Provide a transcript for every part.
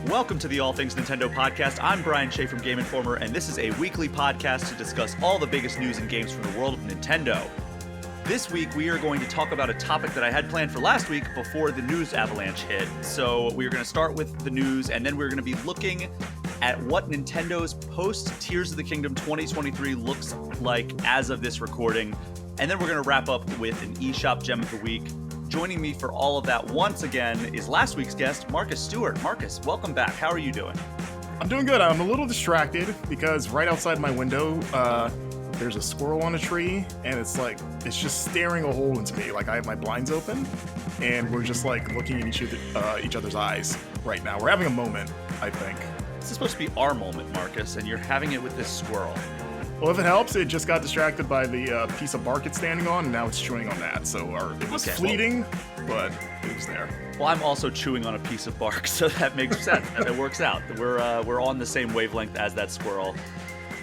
Welcome to the All Things Nintendo podcast. I'm Brian Shea from Game Informer, and this is a weekly podcast to discuss all the biggest news and games from the world of Nintendo. This week, we are going to talk about a topic that I had planned for last week before the news avalanche hit. So we're going to start with the news, and then we're going to be looking at what Nintendo's post-Tears of the Kingdom 2023 looks like as of this recording. And then we're going to wrap up with an eShop Gem of the Week. Joining me for all of that once again is last week's guest, Marcus Stewart. Marcus, welcome back. How are you doing? I'm doing good. I'm a little distracted because right outside my window, there's a squirrel on a tree, and it's just staring a hole into me. Like, I have my blinds open, and we're just like looking in each other's eyes right now. We're having a moment, I think. This is supposed to be our moment, Marcus, and you're having it with this squirrel. Well, if it helps, it just got distracted by the piece of bark it's standing on, and now it's chewing on that. So it was fleeting, but it was there. Well, I'm also chewing on a piece of bark, so that makes sense. That works out. We're on the same wavelength as that squirrel.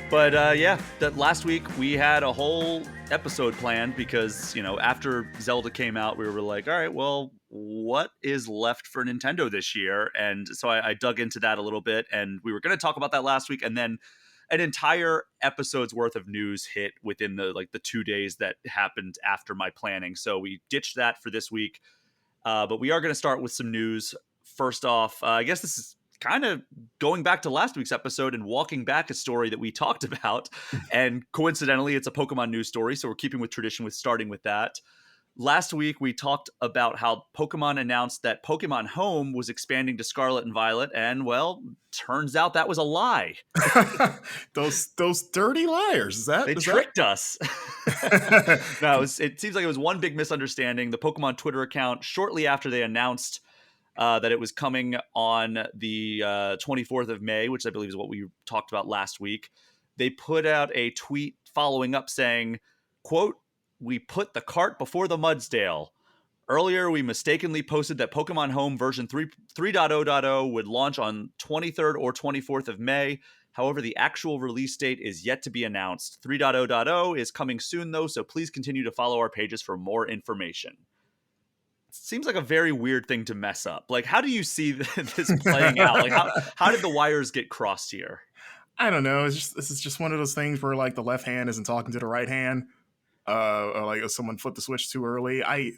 But that last week we had a whole episode planned because, after Zelda came out, we were like, all right, well, what is left for Nintendo this year? And so I dug into that a little bit, and we were going to talk about that last week, and then an entire episode's worth of news hit within the 2 days that happened after my planning. So we ditched that for this week. But we are going to start with some news. First off, I guess this is kind of going back to last week's episode and walking back a story that we talked about. And coincidentally, it's a Pokemon news story. So we're keeping with tradition with starting with that. Last week, we talked about how Pokemon announced that Pokemon Home was expanding to Scarlet and Violet, and, well, turns out that was a lie. those dirty liars. They tricked us. No, it seems like it was one big misunderstanding. The Pokemon Twitter account, shortly after they announced that it was coming on the 24th of May, which I believe is what we talked about last week, they put out a tweet following up saying, quote, "We put the cart before the Mudsdale. Earlier, we mistakenly posted that Pokemon Home version 3.0.0 would launch on 23rd or 24th of May. However, the actual release date is yet to be announced. 3.0.0 is coming soon, though, so please continue to follow our pages for more information." Seems like a very weird thing to mess up. Like, how do you see this playing out? Like, how did the wires get crossed here? I don't know. This is just one of those things where, like, the left hand isn't talking to the right hand. Or like someone flipped the switch too early. I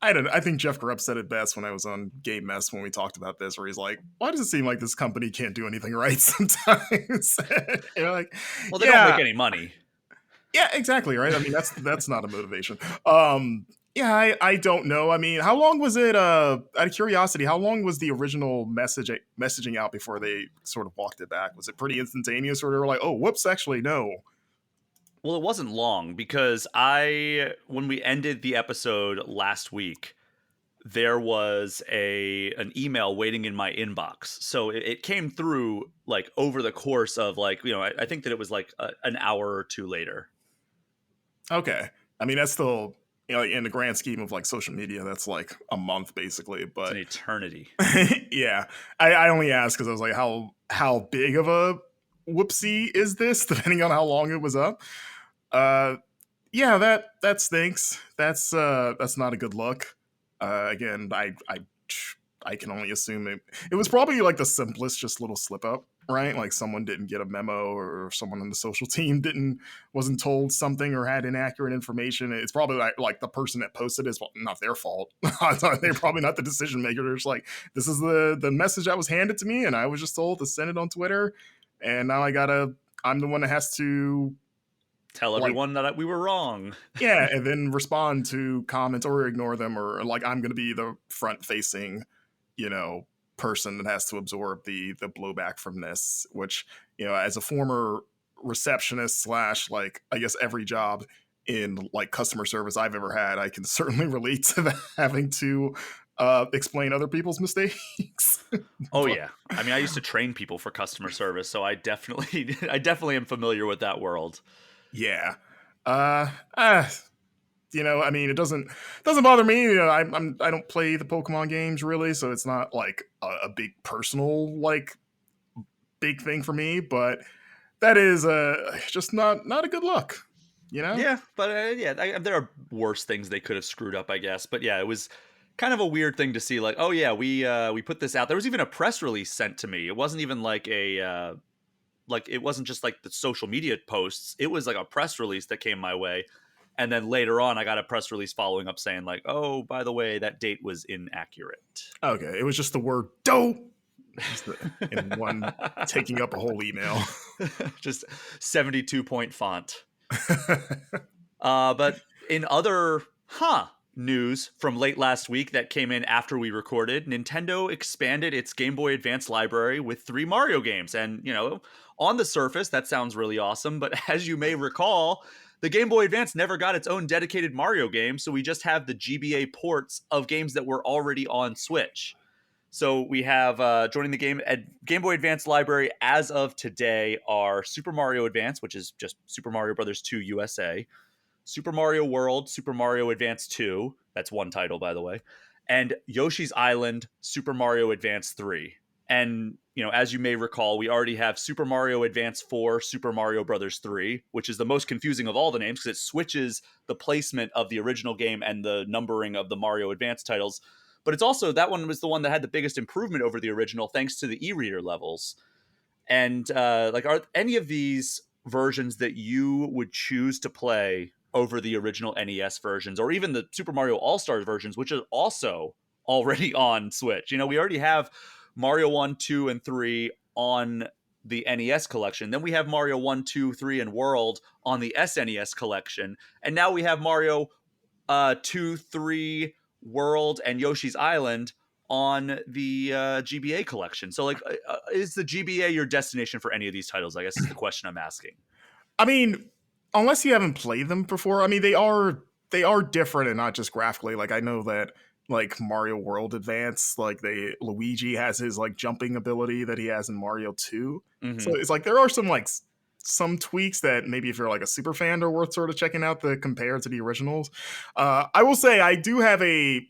don't know. I think Jeff Grubb said it best when I was on Game Mess when we talked about this, where he's like, "Why does it seem like this company can't do anything right sometimes?" And you're like, well, they don't make any money. Yeah, exactly, right? I mean, that's not a motivation. I don't know. I mean, how long was it? Out of curiosity, how long was the original messaging out before they sort of walked it back? Was it pretty instantaneous, or they were like, "Oh, whoops, actually, no"? Well, it wasn't long because when we ended the episode last week, there was an email waiting in my inbox. So it came through like over the course of I think that it was like an hour or two later. Okay. I mean, that's still, in the grand scheme of like social media, that's like a month basically, but it's an eternity. Yeah. I only asked because I was like, how big of a whoopsie is this, depending on how long it was up? That stinks. That's not a good look. Again, I can only assume it was probably like the simplest just little slip up, right? Like someone didn't get a memo, or someone on the social team wasn't told something or had inaccurate information. It's probably like the person that posted it is not their fault. They're probably not the decision maker. They're just like, this is the message that was handed to me, and I was just told to send it on Twitter, and now I'm the one that has to tell everyone that we were wrong. Yeah, and then respond to comments or ignore them, or like I'm going to be the front-facing, person that has to absorb the blowback from this, which, as a former receptionist / like, I guess every job in like customer service I've ever had, I can certainly relate to that, having to explain other people's mistakes. Oh, yeah. I mean, I used to train people for customer service, so I definitely am familiar with that world. Yeah. I mean, it doesn't bother me. I don't play the Pokemon games really, so it's not like a big personal big thing for me. But that is just not a good look, Yeah, but there are worse things they could have screwed up, I guess. But yeah, it was kind of a weird thing to see. Like, oh yeah, we put this out. There was even a press release sent to me. It wasn't even like it wasn't just like the social media posts. It was like a press release that came my way. And then later on, I got a press release following up saying like, oh, by the way, that date was inaccurate. Okay, it was just the word "dope" in one taking up a whole email. Just 72-point font. But in other news from late last week that came in after we recorded, Nintendo expanded its Game Boy Advance library with 3 Mario games. And, on the surface, that sounds really awesome. But as you may recall, the Game Boy Advance never got its own dedicated Mario game. So we just have the GBA ports of games that were already on Switch. So we have joining the Game Boy Advance library as of today are Super Mario Advance, which is just Super Mario Bros. 2 USA, Super Mario World, Super Mario Advance 2, that's one title, by the way, and Yoshi's Island, Super Mario Advance 3. And, as you may recall, we already have Super Mario Advance 4, Super Mario Bros. 3, which is the most confusing of all the names because it switches the placement of the original game and the numbering of the Mario Advance titles. But it's also, that one was the one that had the biggest improvement over the original thanks to the e-reader levels. And, are any of these versions that you would choose to play over the original NES versions, or even the Super Mario All-Stars versions, which is also already on Switch? We already have Mario 1, 2, and 3 on the NES collection. Then we have Mario 1, 2, 3, and World on the SNES collection. And now we have Mario 2, 3, World, and Yoshi's Island on the GBA collection. So, is the GBA your destination for any of these titles? I guess is the question I'm asking. I mean, unless you haven't played them before, I mean, they are different and not just graphically. Like, I know that like Mario World Advance, like Luigi has his like jumping ability that he has in Mario 2. Mm-hmm. So it's like there are some tweaks that maybe if you're like a super fan are worth sort of checking out the compared to the originals. I will say I do have a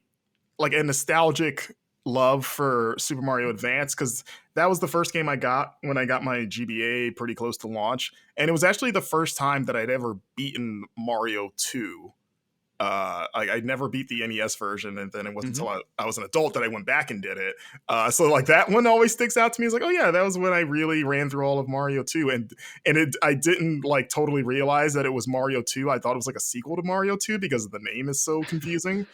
nostalgic love for Super Mario Advance because that was the first game I got when I got my GBA pretty close to launch, and it was actually the first time that I'd ever beaten Mario 2. I'd never beat the NES version, and then it wasn't until I was an adult that I went back and did it. So like that one always sticks out to me. It's like, oh yeah, that was when I really ran through all of Mario 2, and I didn't like totally realize that it was Mario 2. I thought it was like a sequel to Mario 2 because the name is so confusing.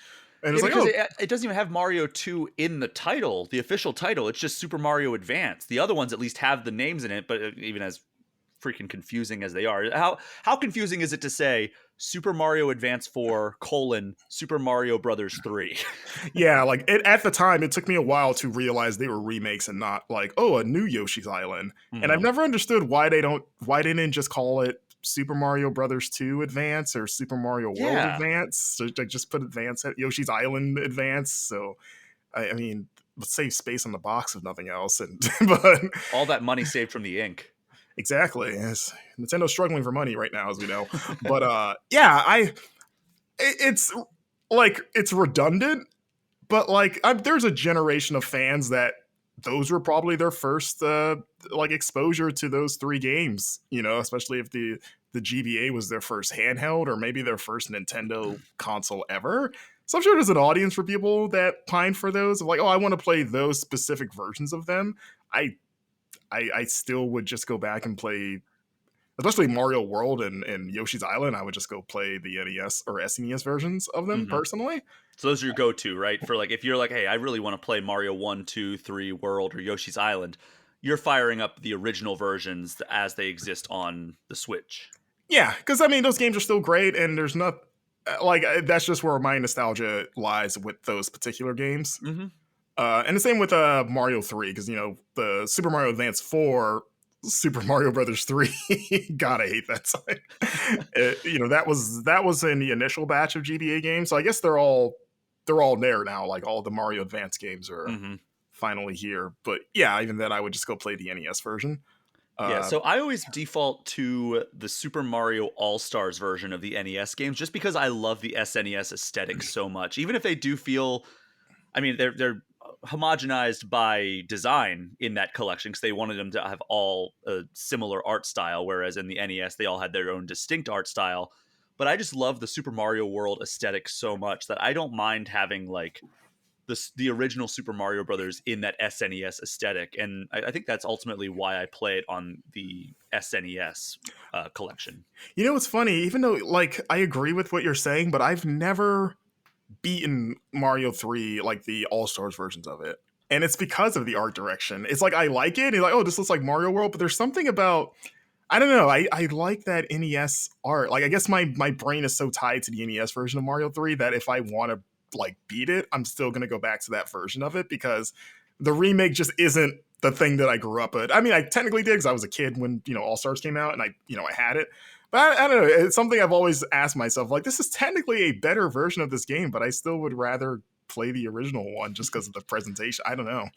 And it's it doesn't even have Mario 2 in the title, the official title. It's just Super Mario Advance. The other ones at least have the names in it, but even as freaking confusing as they are, how confusing is it to say Super Mario Advance 4 : Super Mario Brothers 3? Yeah, like at the time, it took me a while to realize they were remakes and not like, oh, a new Yoshi's Island. And I've never understood why they didn't just call it Super Mario Brothers 2 Advance or Super Mario World Advance. So just put Advance at Yoshi's Island Advance. So I mean, let's save space on the box if nothing else. And but all that money saved from the ink. Exactly. Nintendo's struggling for money right now, as we know. But it's redundant. But there's a generation of fans that those were probably their first exposure to those 3 games. Especially if the GBA was their first handheld or maybe their first Nintendo console ever. So I'm sure there's an audience for people that pine for those. Of like, oh, I want to play those specific versions of them. I still would just go back and play, especially Mario World and Yoshi's Island. I would just go play the NES or SNES versions of them personally. So those are your go-to, right? For if you're like, hey, I really want to play Mario 1, 2, 3, World, or Yoshi's Island, you're firing up the original versions as they exist on the Switch. Yeah, because I mean, those games are still great, and there's not that's just where my nostalgia lies with those particular games. And the same with Mario 3, because the Super Mario Advance 4, Super Mario Brothers 3, gotta hate that side. That was in the initial batch of GBA games, so I guess they're all there now. Like all the Mario Advance games are finally here. But yeah, even then, I would just go play the NES version. So I always default to the Super Mario All-Stars version of the NES games, just because I love the SNES aesthetic so much. Even if they do feel, I mean, they're homogenized by design in that collection because they wanted them to have all a similar art style, whereas in the NES they all had their own distinct art style. But I just love the Super Mario World aesthetic so much that I don't mind having the original Super Mario Brothers in that SNES aesthetic, and I think that's ultimately why I play it on the SNES collection. You know, it's funny, even though like I agree with what you're saying, but I've never beaten Mario 3, like the All Stars versions of it. And it's because of the art direction. It's like I like it. It's like, oh, this looks like Mario World, but there's something about I don't know. I like that NES art. Like I guess my brain is so tied to the NES version of Mario 3 that if I want to like beat it, I'm still gonna go back to that version of it because the remake just isn't the thing that I grew up with. I mean, I technically did because I was a kid when All Stars came out, and I had it. But I don't know. It's something I've always asked myself. Like, this is technically a better version of this game, but I still would rather play the original one just because of the presentation. I don't know.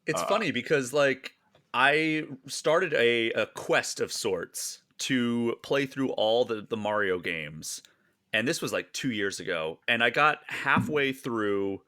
It's funny because like I started a quest of sorts to play through all the Mario games, and this was like 2 years ago, and I got halfway through.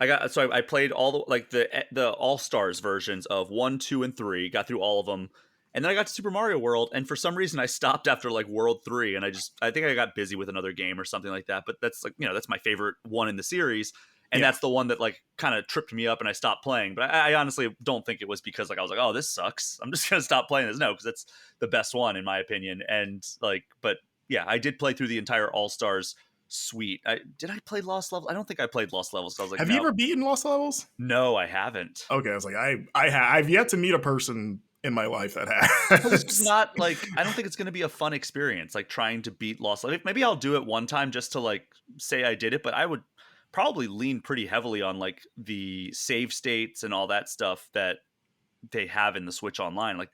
I played all the like the All Stars versions of 1, 2, and 3. Got through all of them, and then I got to Super Mario World, and for some reason I stopped after like World 3, and I think I got busy with another game or something like that. But that's like that's my favorite one in the series, and Yeah. that's the one that like kind of tripped me up, and I stopped playing. But I honestly don't think it was because like I was like, oh, this sucks, I'm just gonna stop playing this. No, because it's the best one in my opinion, and like, but yeah, I did play through the entire All Stars suite. Did I play Lost Levels? I don't think I played Lost Levels. So I was like, Have no, you ever beaten Lost Levels? no, I haven't. Okay, I was like, I've yet to meet a person in my life that Well, it's just has. not like I don't think it's going to be a fun experience. Like trying to beat Lost Levels. Maybe I'll do it one time just to like say I did it, but I would probably lean pretty heavily on like the save states and all that stuff that they have in the Switch Online. Like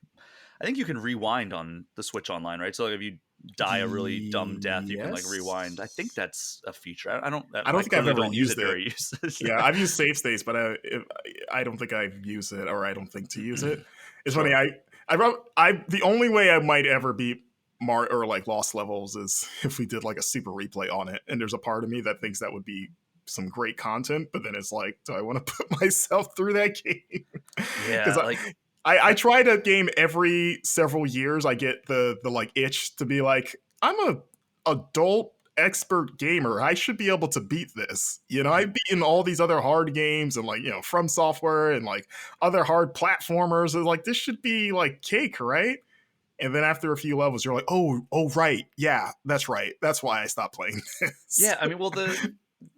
I think you can rewind on the Switch Online, right? So like if you die a really dumb death, you can like rewind. I think that's a feature. I don't I think I've clearly ever don't use it used it. very uses. Yeah, I've used save states, but I don't think I've used it, or I don't think to use it. It's funny. Sure. The only way I might ever beat or like Lost Levels is if we did like a super replay on it. And there's a part of me that thinks that would be some great content, but then it's like, do I want to put myself through that game? Yeah, Because like I try to game every several years. I get the like itch to be like, I'm a adult expert gamer. I should be able to beat this. I've beaten all these other hard games and like, From Software and like other hard platformers. And like this should be like cake, right? And then after a few levels, you're like, oh, right. Yeah, that's right. That's why I stopped playing this. yeah, I mean, well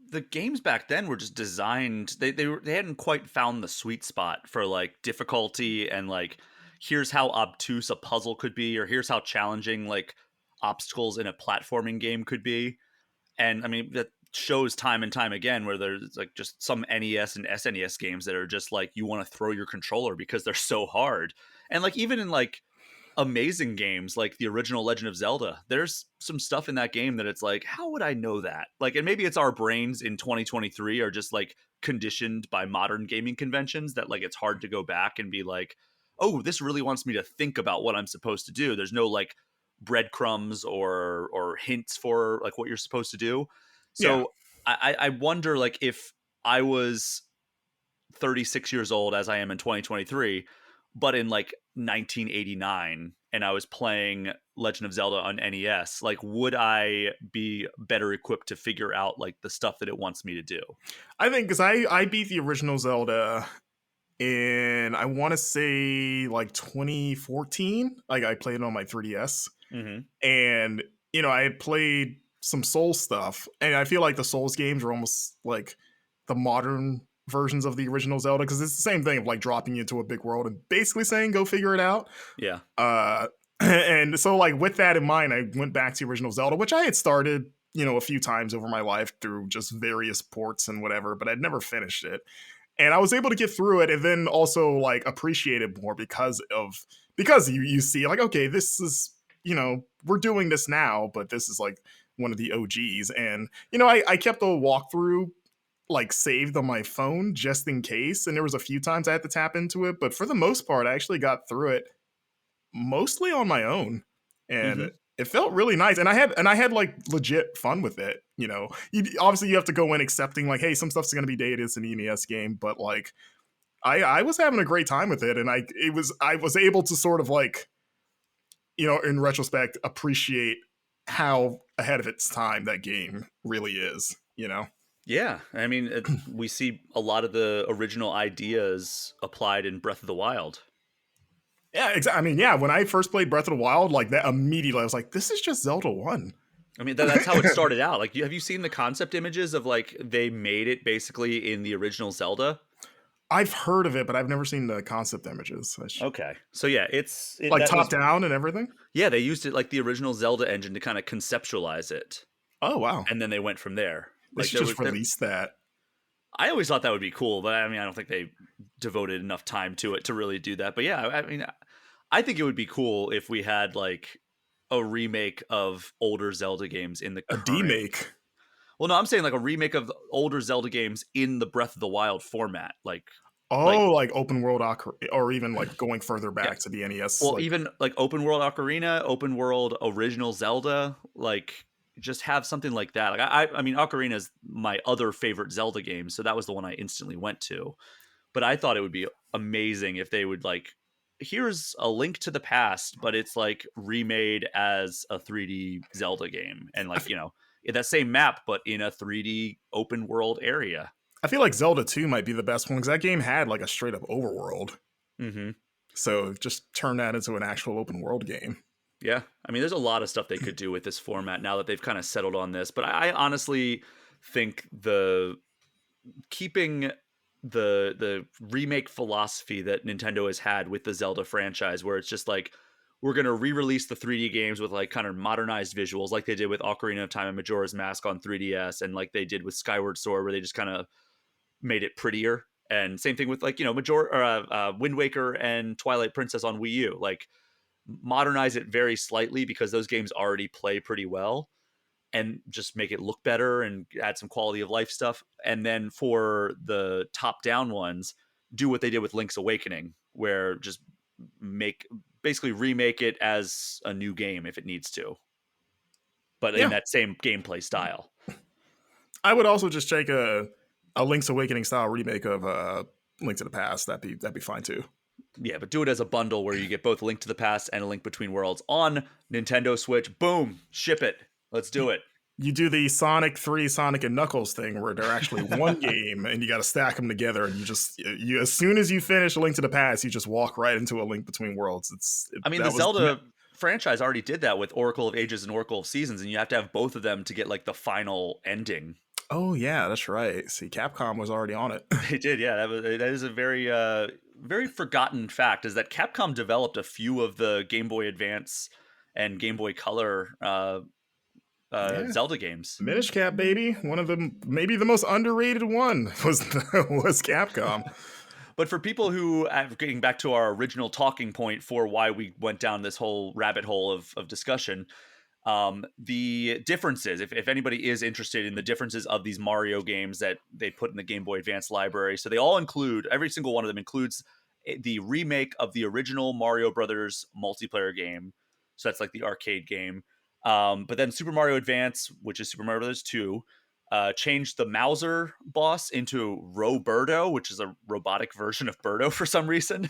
the games back then were just designed they hadn't quite found the sweet spot for like difficulty and like here's how obtuse a puzzle could be or here's how challenging like obstacles in a platforming game could be. And I mean that shows time and time again where there's like just some NES and SNES games that are just like you want to throw your controller because they're so hard. And like even in like amazing games like the original Legend of Zelda, there's some stuff in that game that it's like, how would I know that? Like, and maybe it's our brains in 2023 are just like conditioned by modern gaming conventions that like it's hard to go back and be like, oh, this really wants me to think about what I'm supposed to do. There's no like breadcrumbs or hints for like what you're supposed to do. Yeah. So I wonder like if I was 36 years old as I am in 2023, but in like 1989 and I was playing Legend of Zelda on NES, like would I be better equipped to figure out like the stuff that it wants me to do? I think because I beat the original Zelda in, I want to say like 2014. Like I played it on my 3DS. Mm-hmm. And, I had played some Souls stuff. And I feel like the Souls games are almost like the modern versions of the original Zelda because it's the same thing of like dropping you into a big world and basically saying go figure it out. Yeah. And so like with that in mind, I went back to the original Zelda, which I had started a few times over my life through just various ports and whatever, but I'd never finished it. And I was able to get through it and then also like appreciate it more because you see like, okay, this is we're doing this now, but this is like one of the OGs. And I kept a walkthrough like saved on my phone just in case, and there was a few times I had to tap into it, but for the most part I actually got through it mostly on my own, and Mm-hmm. it felt really nice, and I had like legit fun with it. Obviously you have to go in accepting like, hey, some stuff's gonna be dated, it's an NES game, but like I was having a great time with it, and I was able to sort of like in retrospect appreciate how ahead of its time that game really is. Yeah, I mean, we see a lot of the original ideas applied in Breath of the Wild. Yeah, exactly. I mean, yeah, when I first played Breath of the Wild, like that immediately, I was like, this is just Zelda 1. I mean, that's how it started out. Like, have you seen the concept images of like they made it basically in the original Zelda? I've heard of it, but I've never seen the concept images. Okay, so yeah, Like that top was down and everything. yeah, they used it like the original Zelda engine to kind of conceptualize it, Oh wow, and then they went from there. they Like should just release that. I always thought that would be cool, but I mean, I don't think they devoted enough time to it to really do that. But yeah, I mean, I think it would be cool if we had like a remake of older Zelda games in the A current. demake. Well, no, I'm saying like a remake of the older Zelda games in the Breath of the Wild format, like Oh, like open world or even like going further yeah. back to the NES. Well, Like, even like open world Ocarina, open world original Zelda, like just have something like that. Like I mean, Ocarina is my other favorite Zelda game, so that was the one I instantly went to. But I thought it would be amazing if they would like, here's a Link to the Past, but it's like remade as a 3D Zelda game, and I, like f- that same map, but in a 3D open world area. I feel like Zelda 2 might be the best one because that game had like a straight up overworld. Mm-hmm. So just turn that into an actual open world game. Yeah, I mean, there's a lot of stuff they could do with this format now that they've kind of settled on this. But I honestly think the keeping the remake philosophy that Nintendo has had with the Zelda franchise, where it's just like we're gonna re-release the 3D games with like kind of modernized visuals, like they did with Ocarina of Time and Majora's Mask on 3DS, and like they did with Skyward Sword, where they just kind of made it prettier. And same thing with like Wind Waker and Twilight Princess on Wii U, like modernize it very slightly because those games already play pretty well, and just make it look better and add some quality of life stuff. And then for the top down ones, do what they did with Link's Awakening, where just basically remake it as a new game if it needs to, but in Yeah. that same gameplay style. I would also just take a Link's Awakening style remake of Link to the Past. That'd be fine too. Yeah, but do it as a bundle where you get both Link to the Past and A Link Between Worlds on Nintendo Switch. Boom, ship it. Let's do it. You do the Sonic 3 Sonic and Knuckles thing where they're actually one game and you got to stack them together, and you as soon as you finish A Link to the Past, you just walk right into A Link Between Worlds. I mean, the Zelda franchise already did that with Oracle of Ages and Oracle of Seasons, and you have to have both of them to get like the final ending. Oh yeah, that's right. See, Capcom was already on it. They did, yeah. That is a very forgotten fact, is that Capcom developed a few of the Game Boy Advance and Game Boy Color Yeah. Zelda games. Minish Cap, baby. One of them, maybe the most underrated one was Capcom. But for people who, getting back to our original talking point for why we went down this whole rabbit hole of discussion, the differences, if anybody is interested in the differences of these Mario games that they put in the Game Boy Advance library, so they all include, every single one of them includes the remake of the original Mario Brothers multiplayer game. So that's like the arcade game. But then Super Mario Advance, which is Super Mario Brothers 2, changed the Mauser boss into Roberto, which is a robotic version of Birdo for some reason,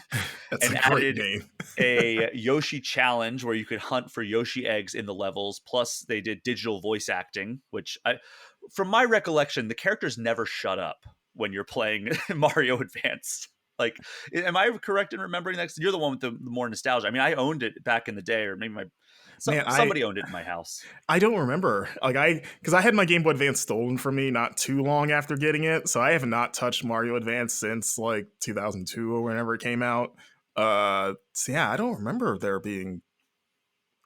That's and a great added name. a Yoshi challenge where you could hunt for Yoshi eggs in the levels. Plus, they did digital voice acting, which, from my recollection, the characters never shut up when you're playing Mario Advance. Like, am I correct in remembering that? 'Cause you're the one with the more nostalgia. I mean, I owned it back in the day, or maybe Man, somebody owned it in my house. I don't remember. Like because I had my Game Boy Advance stolen from me not too long after getting it, so I have not touched Mario Advance since like 2002 or whenever it came out. So yeah, I don't remember there being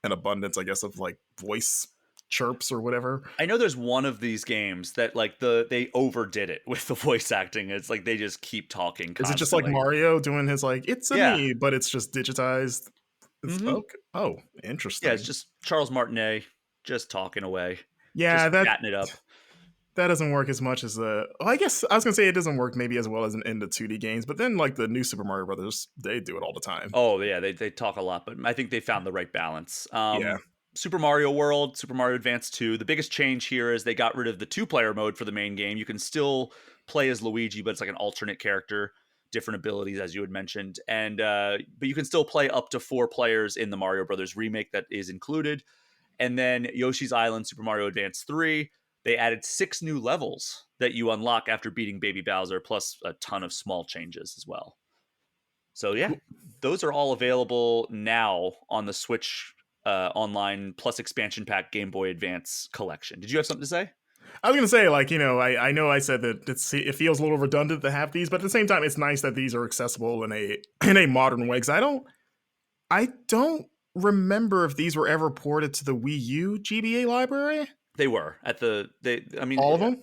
an abundance, I guess, of like voice chirps or whatever. I know there's one of these games that like they overdid it with the voice acting. It's like they just keep talking Is it just like constantly. Mario doing his like "it's a Yeah. me," but it's just digitized? It's Mhm. okay. Oh, interesting. Yeah, it's just Charles Martinet just talking away, Yeah, just chatting it up. that doesn't work as much as the. Well, I guess I was gonna say it doesn't work maybe as well as in the 2D games, but then like the new Super Mario Brothers, they do it all the time. Oh yeah, they talk a lot, but I think they found the right balance. Yeah. Super Mario World, Super Mario Advance 2. The biggest change here is they got rid of the two-player mode for the main game. You can still play as Luigi, but it's like an alternate character, different abilities as you had mentioned, and but you can still play up to 4 players in the Mario Brothers remake that is included. And then Yoshi's Island, Super Mario Advance 3. They added 6 new levels that you unlock after beating Baby Bowser, plus a ton of small changes as well. So yeah, those are all available now on the Switch Online plus expansion pack Game Boy Advance collection. Did you have something to say? I was gonna say, like, I know I said that it feels a little redundant to have these, but at the same time, it's nice that these are accessible in a modern way. Because I don't remember if these were ever ported to the Wii U GBA library. They were at the they. I mean, All of them,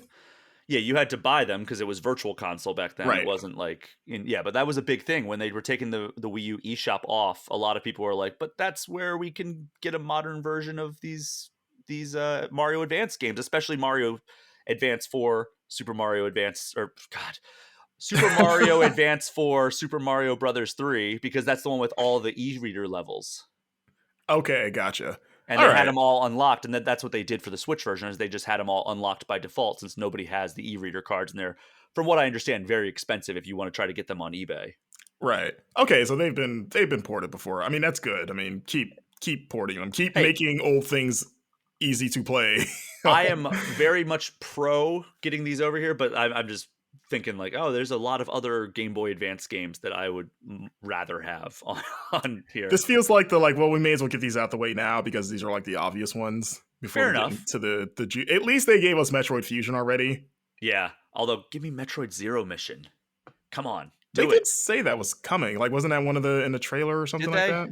yeah, you had to buy them because it was Virtual Console back then. It right? wasn't like yeah, but that was a big thing when they were taking the Wii U eShop off. A lot of people were like, "But that's where we can get a modern version of these Mario Advance games, especially Mario Advance 4, Super Mario Advance, or God, Super Mario Advance 4, Super Mario Brothers 3, because that's the one with all the e-reader levels." Okay, gotcha. And All they had right, them all unlocked, and that's what they did for the Switch version, is they just had them all unlocked by default since nobody has the e-reader cards, and they're, from what I understand, very expensive if you want to try to get them on eBay. right. Okay, so they've been ported before. I mean, that's good. I mean, keep porting them. Keep Hey, making old things easy to play. I am very much pro getting these over here, but I'm just thinking like, oh, there's a lot of other Game Boy Advance games that I would rather have on here. This feels like well, we may as well get these out the way now because these are like the obvious ones before Fair we get enough. into at least they gave us Metroid Fusion already. Yeah, although give me Metroid Zero Mission. Come on, They do it. did say that was coming. Like, wasn't that one of the in the trailer or something Did like they? that?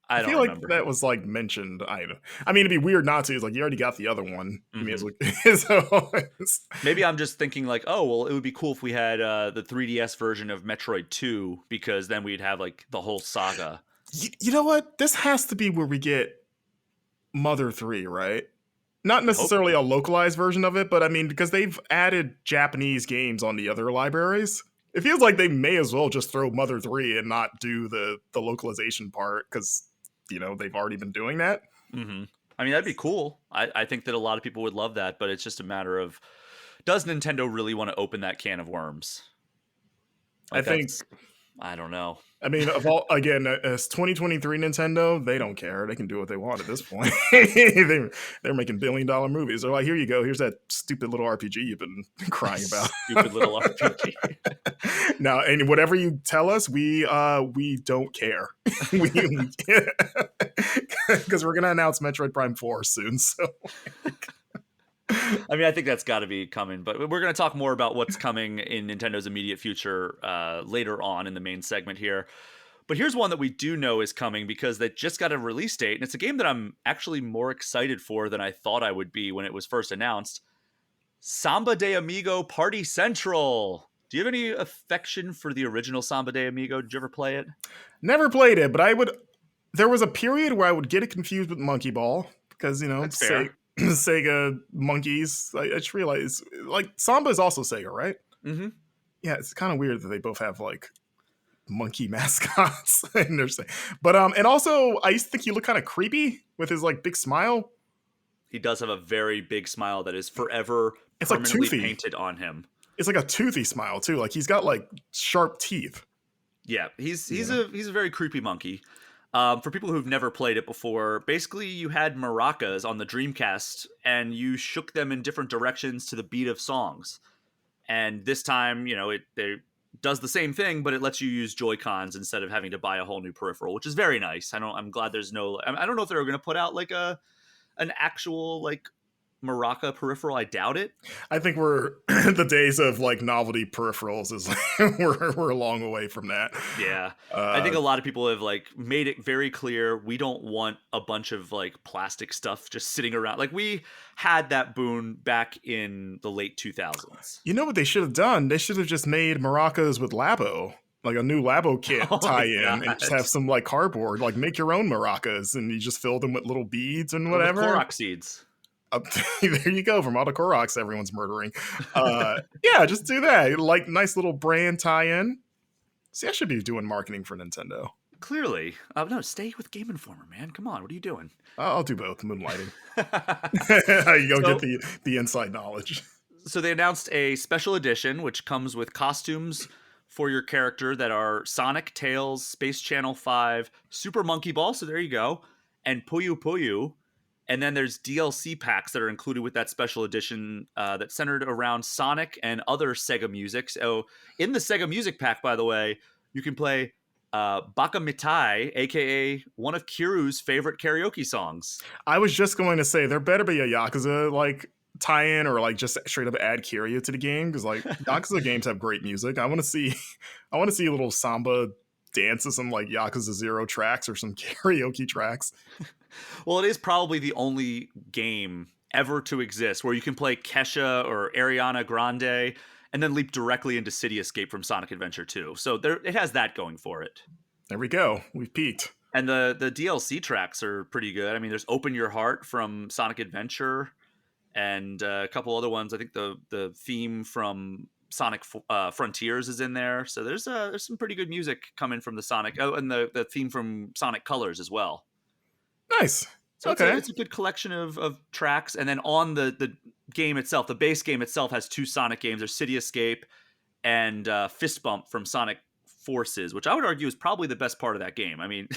I I don't feel like remember. that was like mentioned. I mean, it'd be weird not to. It's like you already got the other one. You may as Mhm. well. So Maybe I'm just thinking like, oh, well, it would be cool if we had the 3DS version of Metroid 2, because then we'd have like the whole saga. you know what? This has to be where we get Mother 3, right? Not I hope necessarily so. a localized version of it, but I mean, because they've added Japanese games on the other libraries, it feels like they may as well just throw Mother 3 and not do the localization part because, they've already been doing that. Hmm. I mean, that'd be cool. I think that a lot of people would love that, but it's just a matter of, does Nintendo really want to open that can of worms? I Like think, that's, I don't know. I mean, as 2023 Nintendo, they don't care. They can do what they want at this point. They're making $1 billion movies. They're like, here you go. Here's that stupid little RPG you've been crying about. Stupid little RPG. Now, and whatever you tell us, we don't care. Because we're gonna announce Metroid Prime 4 soon. So I mean, I think that's got to be coming, but we're going to talk more about what's coming in Nintendo's immediate future later on in the main segment here. But here's one that we do know is coming because they just got a release date, and it's a game that I'm actually more excited for than I thought I would be when it was first announced. Samba de Amigo Party Central. Do you have any affection for the original Samba de Amigo? Did you ever play it? never played it, but I would. There was a period where I would get it confused with Monkey Ball because That's fair. Sega monkeys. I just realized like Samba is also Sega, right? Mm-hmm. Yeah, it's kind of weird that they both have like monkey mascots in their but and also I used to think he looked kind of creepy with his like big smile. He does have a very big smile that is forever It's like permanently toothy. painted on him. It's like a toothy smile too. Like he's got like sharp teeth. Yeah, he's Yeah. a very creepy monkey. For people who've never played it before, basically you had maracas on the Dreamcast and you shook them in different directions to the beat of songs. And this time, it does the same thing, but it lets you use Joy-Cons instead of having to buy a whole new peripheral, which is very nice. I'm glad there's no. I don't know if they're going to put out like an actual like maraca peripheral. I doubt it. I think we're the days of like novelty peripherals is like, we're a long away from that. Yeah. I Uh, think a lot of people have like made it very clear we don't want a bunch of like plastic stuff just sitting around. Like we had that boon back in the late 2000s. you know what they should have done? They should have just made maracas with Labo, like a new Labo kit Oh my tie-in, and just god. have some like cardboard, like make your own maracas, and you just fill them with little beads and With whatever. Korok seeds. Uh, there you go, from all the Koroks everyone's murdering. Yeah, just do that. Like nice little brand tie-in. See, I should be doing marketing for Nintendo. Clearly. No, stay with Game Informer, man. Come on, what are you doing? I'll do both. Moonlighting. You go So, get the inside knowledge. so they announced a special edition which comes with costumes for your character that are Sonic, Tails, Space Channel 5, Super Monkey Ball, so there you go, and Puyo Puyo. And then there's DLC packs that are included with that special edition that's centered around Sonic and other Sega music. So in the Sega music pack, by the way, you can play Baka Mitai, aka one of Kiru's favorite karaoke songs. I was just going to say there better be a Yakuza like tie-in or like just straight up add Kiryu to the game because like Yakuza games have great music. I want to see, I want to see a little samba dance to some like Yakuza Zero tracks or some karaoke tracks. Well, it is probably the only game ever to exist where you can play Kesha or Ariana Grande and then leap directly into City Escape from Sonic Adventure 2. So there, it has that going for it. There we go. We've peaked. And the DLC tracks are pretty good. I mean, there's Open Your Heart from Sonic Adventure and a couple other ones. I think the theme from Sonic Frontiers is in there. So there's some pretty good music coming from the Sonic. Oh, and the theme from Sonic Colors as well. Nice. So Okay. it's a good collection of tracks. And then on the game itself, the base game itself has two Sonic games. There's City Escape and Fist Bump from Sonic Forces, which I would argue is probably the best part of that game. I mean,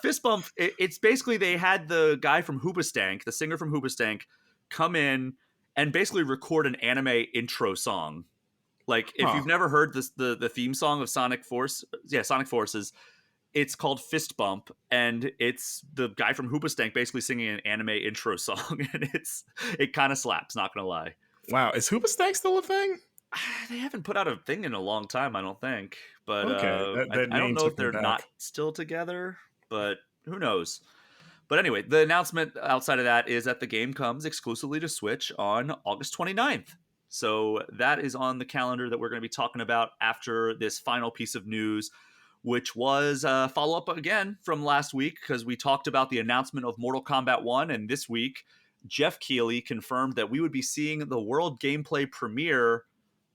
Fist Bump, it's basically they had the guy from Hoobastank, the singer from Hoobastank, come in and basically record an anime intro song. Like, if you've never heard the theme song of Sonic Forces, it's called Fist Bump, and it's the guy from Hoobastank basically singing an anime intro song, and it kind of slaps, not gonna lie. Wow. Is Hoobastank still a thing? They haven't put out a thing in a long time, I don't think. But Okay. That I don't name know if took me they're back. not still together, but who knows? But anyway, the announcement outside of that is that the game comes exclusively to Switch on August 29th. So that is on the calendar that we're going to be talking about after this final piece of news, which was a follow-up again from last week because we talked about the announcement of Mortal Kombat 1, and this week, Jeff Keighley confirmed that we would be seeing the world gameplay premiere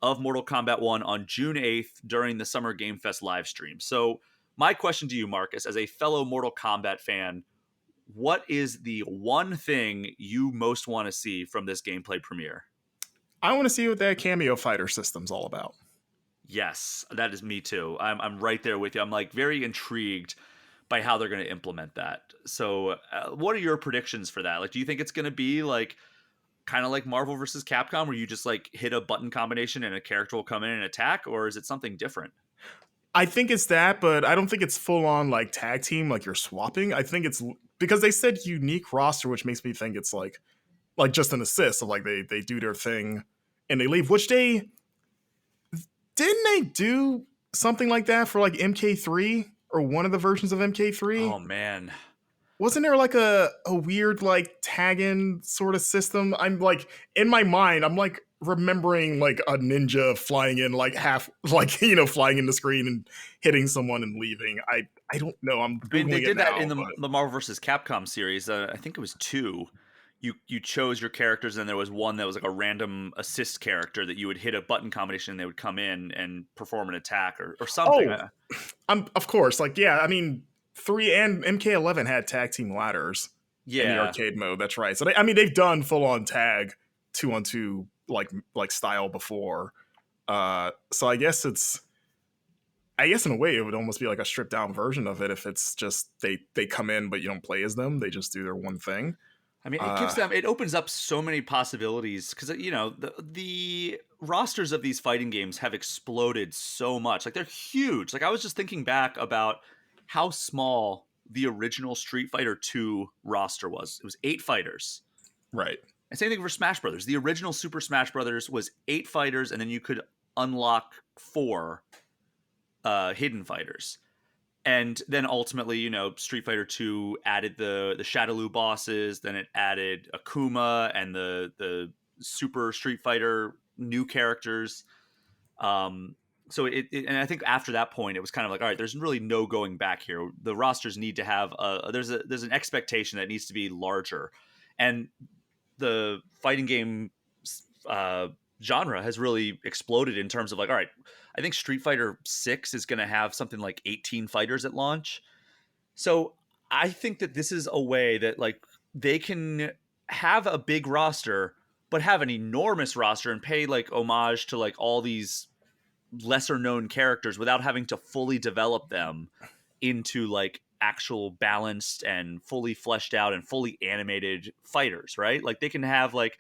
of Mortal Kombat 1 on June 8th during the Summer Game Fest live stream. So my question to you, Marcus, as a fellow Mortal Kombat fan, what is the one thing you most want to see from this gameplay premiere? I want to see what that cameo fighter system's all about. Yes, that is me too. I'm right there with you. I'm like very intrigued by how they're going to implement that. So what are your predictions for that? Like, do you think it's going to be like kind of like Marvel versus Capcom, where you just like hit a button combination and a character will come in and attack, or is it something different? I think it's that, but I don't think it's full on like tag team, like you're swapping. I think it's because they said unique roster, which makes me think it's like just an assist of like they do their thing and they leave. Which they didn't they do something like that for like MK3 or one of the versions of MK3? Oh man, Wasn't there like a weird like tag-in sort of system? I'm like in my mind, I'm like remembering like a ninja flying in like half like flying in the screen and hitting someone and leaving. I don't know. I'm I mean, they googling did it that now, in but the Marvel vs. Capcom series. I think it was 2. You chose your characters, and there was one that was like a random assist character that you would hit a button combination, and they would come in and perform an attack or something. oh, I'm of course like yeah. I mean, 3 and MK11 had tag team ladders in the Yeah, arcade mode. That's right. So I mean, they've done full on tag 2-on-2 like style before. So I guess in a way it would almost be like a stripped down version of it if it's just they come in but you don't play as them. They just do their one thing. I mean, Uh, it opens up so many possibilities because the rosters of these fighting games have exploded so much. Like, they're huge. Like, I was just thinking back about how small the original Street Fighter 2 roster was. It was 8 fighters. right. And same thing for Smash Brothers. The original Super Smash Brothers was 8 fighters, and then you could unlock 4 hidden fighters. And then ultimately, Street Fighter 2 added the Shadaloo bosses, then it added Akuma and the Super Street Fighter new characters. So and I think after that point, it was kind of like, all right, there's really no going back here. The rosters need to have there's an expectation that needs to be larger, and the fighting game genre has really exploded in terms of like, all right, I think Street Fighter 6 is going to have something like 18 fighters at launch. So I think that this is a way that like they can have a big roster, but have an enormous roster and pay like homage to like all these lesser known characters without having to fully develop them into like actual balanced and fully fleshed out and fully animated fighters, right? Like they can have like,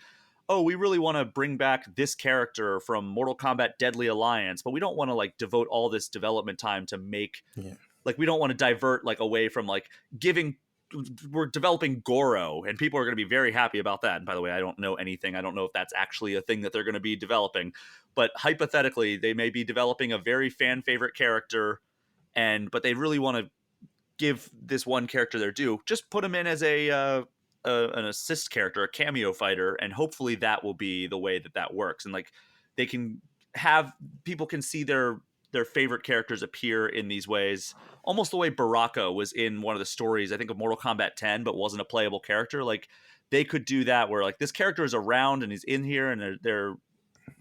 oh, we really want to bring back this character from Mortal Kombat Deadly Alliance, but we don't want to like devote all this development time to make Yeah. like we don't want to divert like away from like giving we're developing Goro and people are going to be very happy about that. And by the way, I don't know anything. I don't know if that's actually a thing that they're going to be developing, but hypothetically they may be developing a very fan favorite character but they really want to give this one character their due. Just put him in as an assist character, a cameo fighter, and hopefully that will be the way that that works. And like they can have people can see their favorite characters appear in these ways, almost the way Baraka was in one of the stories, I think of Mortal Kombat 10, but wasn't a playable character. Like they could do that where like this character is around and he's in here, and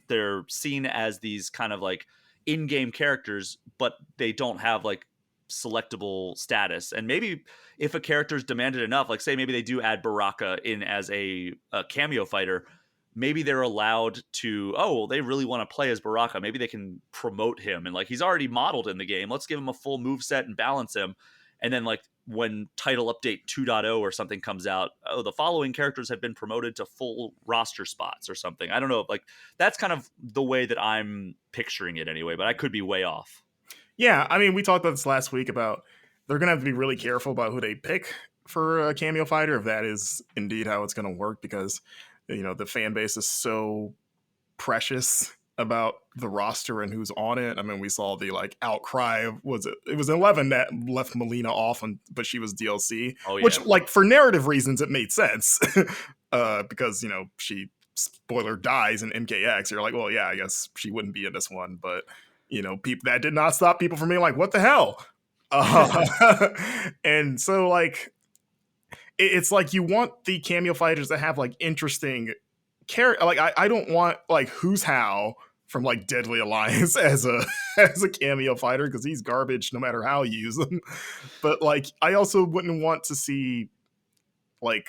they're seen as these kind of like in-game characters, but they don't have like selectable status. And maybe if a character is demanded enough, like say maybe they do add Baraka in as a cameo fighter, maybe they're allowed to, oh, well, they really want to play as Baraka. Maybe they can promote him and like he's already modeled in the game. Let's give him a full move set and balance him. And then like when title update 2.0 or something comes out, oh, the following characters have been promoted to full roster spots or something. I don't know. Like that's kind of the way that I'm picturing it anyway, but I could be way off. Yeah, I mean, we talked about this last week about they're going to have to be really careful about who they pick for a cameo fighter, if that is indeed how it's going to work, because, you know, the fan base is so precious about the roster and who's on it. I mean, we saw the like outcry of, it was 11 that left Melina off, but she was DLC, Oh, yeah. which like for narrative reasons, it made sense because, you know, she spoiler dies in MKX. You're like, well, yeah, I guess she wouldn't be in this one, but you know, people that did not stop people from being like, what the hell? And so like, it's like you want the cameo fighters to have like interesting character. Like I don't want like Who's How from like Deadly Alliance as a cameo fighter, because he's garbage no matter how you use him. But like I also wouldn't want to see like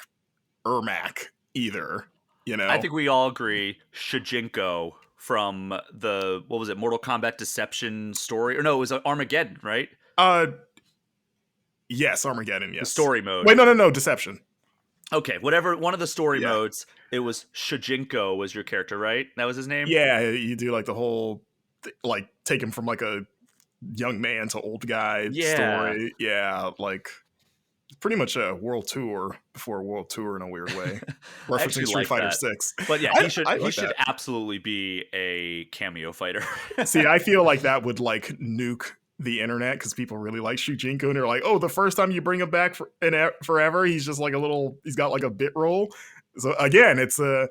Ermac either. You know, I think we all agree Shujinko from the, what was it, Mortal Kombat Deception story? Or no, it was Armageddon, right? Yes, Armageddon, yes. The story mode. Wait, no, Deception. Okay, whatever, one of the story modes, it was Shujinko was your character, right? That was his name? Yeah, you do like the whole, like, take him from like a young man to old guy story. Yeah, like pretty much a world tour before a world tour in a weird way. Referencing Street Fighter 6. But yeah, he should absolutely be a cameo fighter. See, I feel like that would like nuke the internet, because people really like Shujinko and they're like, oh, the first time you bring him back forever, he's just like he's got like a bit roll. So again, it's the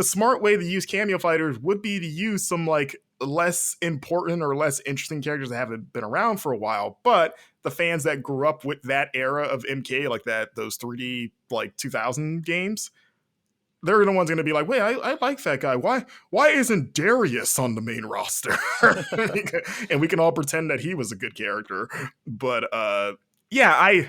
smart way to use cameo fighters would be to use some like less important or less interesting characters that haven't been around for a while, but the fans that grew up with that era of MK, like those 3D like 2000 games, they're the ones going to be like, wait, I like that guy. Why isn't Darius on the main roster? And we can all pretend that he was a good character. But yeah,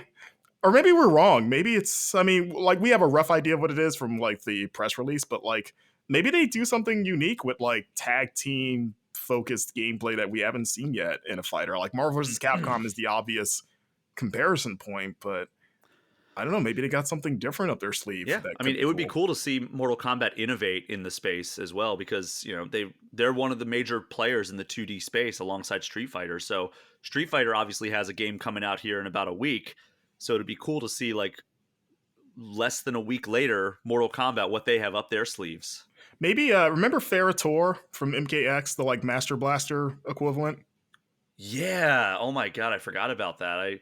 or maybe we're wrong. Maybe it's, I mean, like we have a rough idea of what it is from like the press release, but like maybe they do something unique with like tag team focused gameplay that we haven't seen yet in a fighter. Like Marvel vs. Capcom is the obvious comparison point, but I don't know, maybe they got something different up their sleeve. Yeah, I mean, it would be cool to see Mortal Kombat innovate in the space as well, because you know they're one of the major players in the 2D space alongside Street Fighter. So Street Fighter obviously has a game coming out here in about a week, so it'd be cool to see like less than a week later Mortal Kombat, what they have up their sleeves. Maybe remember Ferrator from MKX, the like Master Blaster equivalent? Yeah. Oh my god, I forgot about that. I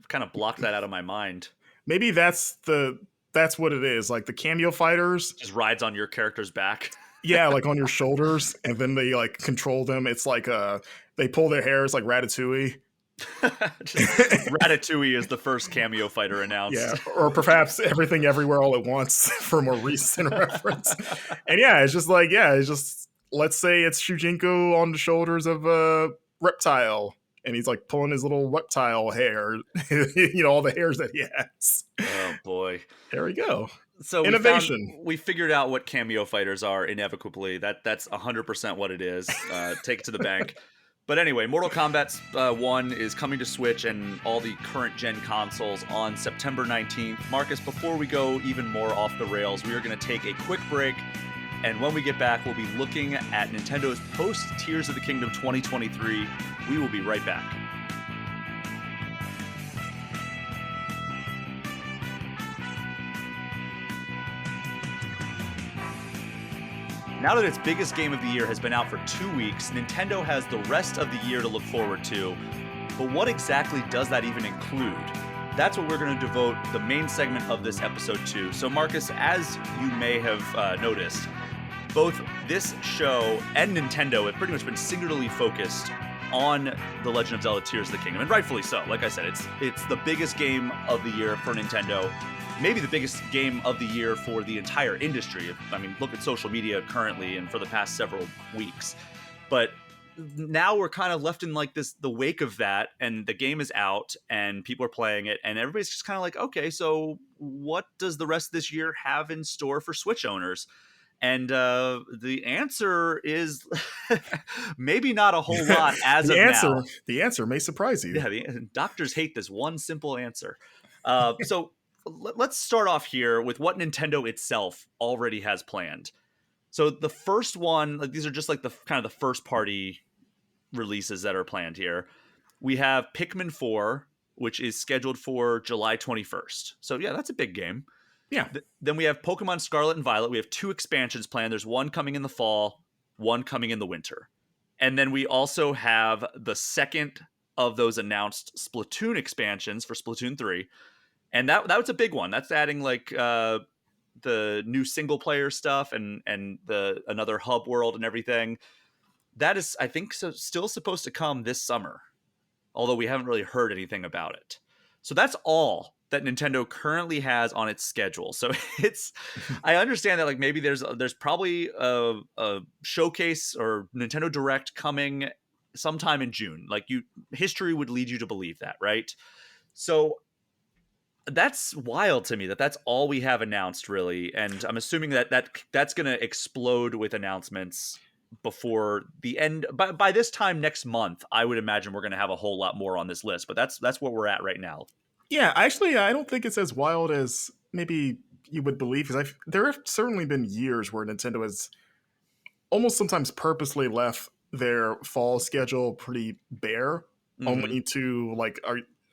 kind of blocked that out of my mind. Maybe that's what it is. Like the cameo fighters just rides on your character's back. Yeah, like on your shoulders, and then they like control them. It's like they pull their hairs like Ratatouille. Ratatouille is the first cameo fighter announced. Yeah, or perhaps Everything Everywhere All at Once for more recent reference. And yeah, it's just let's say it's Shujinko on the shoulders of a reptile, and he's like pulling his little reptile hair, you know, all the hairs that he has. Oh boy, there we go. So innovation. We figured out what cameo fighters are inevitably. That's 100% what it is. Take it to the bank. But anyway, Mortal Kombat 1 is coming to Switch and all the current gen consoles on September 19th. Marcus, before we go even more off the rails, we are going to take a quick break. And when we get back, we'll be looking at Nintendo's post Tears of the Kingdom 2023. We will be right back. Now that its biggest game of the year has been out for 2 weeks, Nintendo has the rest of the year to look forward to. But what exactly does that even include? That's what we're going to devote the main segment of this episode to. So Marcus, as you may have noticed, both this show and Nintendo have pretty much been singularly focused on The Legend of Zelda Tears of the Kingdom, and rightfully so. Like I said, it's the biggest game of the year for Nintendo. Maybe the biggest game of the year for the entire industry. I mean, look at social media currently and for the past several weeks. But now we're kind of left in like the wake of that, and the game is out and people are playing it, and everybody's just kind of like, okay, so what does the rest of this year have in store for Switch owners? And the answer is maybe not a whole lot as of now. The answer may surprise you. Yeah, doctors hate this one simple answer. So let's start off here with what Nintendo itself already has planned. So the first one, like these are just like the kind of the first party releases that are planned here. We have Pikmin 4, which is scheduled for July 21st. So yeah, that's a big game. Yeah. Then we have Pokemon Scarlet and Violet. We have 2 expansions planned. There's one coming in the fall, one coming in the winter. And then we also have the second of those announced Splatoon expansions for Splatoon 3. And that was a big one. That's adding like the new single player stuff and the another hub world and everything. That is, I think, still supposed to come this summer, although we haven't really heard anything about it. So that's all that Nintendo currently has on its schedule. So I understand that like maybe there's probably a showcase or Nintendo Direct coming sometime in June. Like history would lead you to believe that, right? So that's wild to me that's all we have announced, really. And I'm assuming that's going to explode with announcements before the end. By this time next month, I would imagine we're going to have a whole lot more on this list. But that's where we're at right now. Yeah, actually, I don't think it's as wild as maybe you would believe, because there have certainly been years where Nintendo has almost sometimes purposely left their fall schedule pretty bare, only to like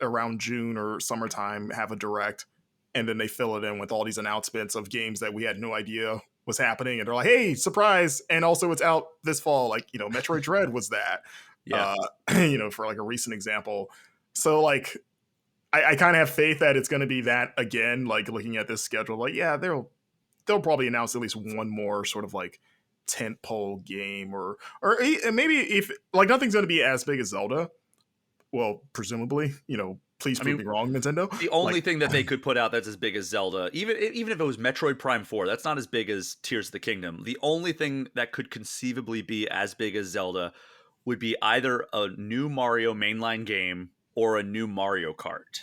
around June or summertime have a direct, and then they fill it in with all these announcements of games that we had no idea was happening, and they're like, hey, surprise, and also it's out this fall. Like, Metroid Dread was that. Yeah. For like a recent example. So like I kind of have faith that it's going to be that again. Like looking at this schedule, like yeah, they'll probably announce at least one more sort of like tentpole game, or maybe if like nothing's going to be as big as Zelda. Well, presumably, please prove me wrong, Nintendo. The only thing that they could put out that's as big as Zelda, even if it was Metroid Prime 4, that's not as big as Tears of the Kingdom. The only thing that could conceivably be as big as Zelda would be either a new Mario mainline game or a new Mario Kart.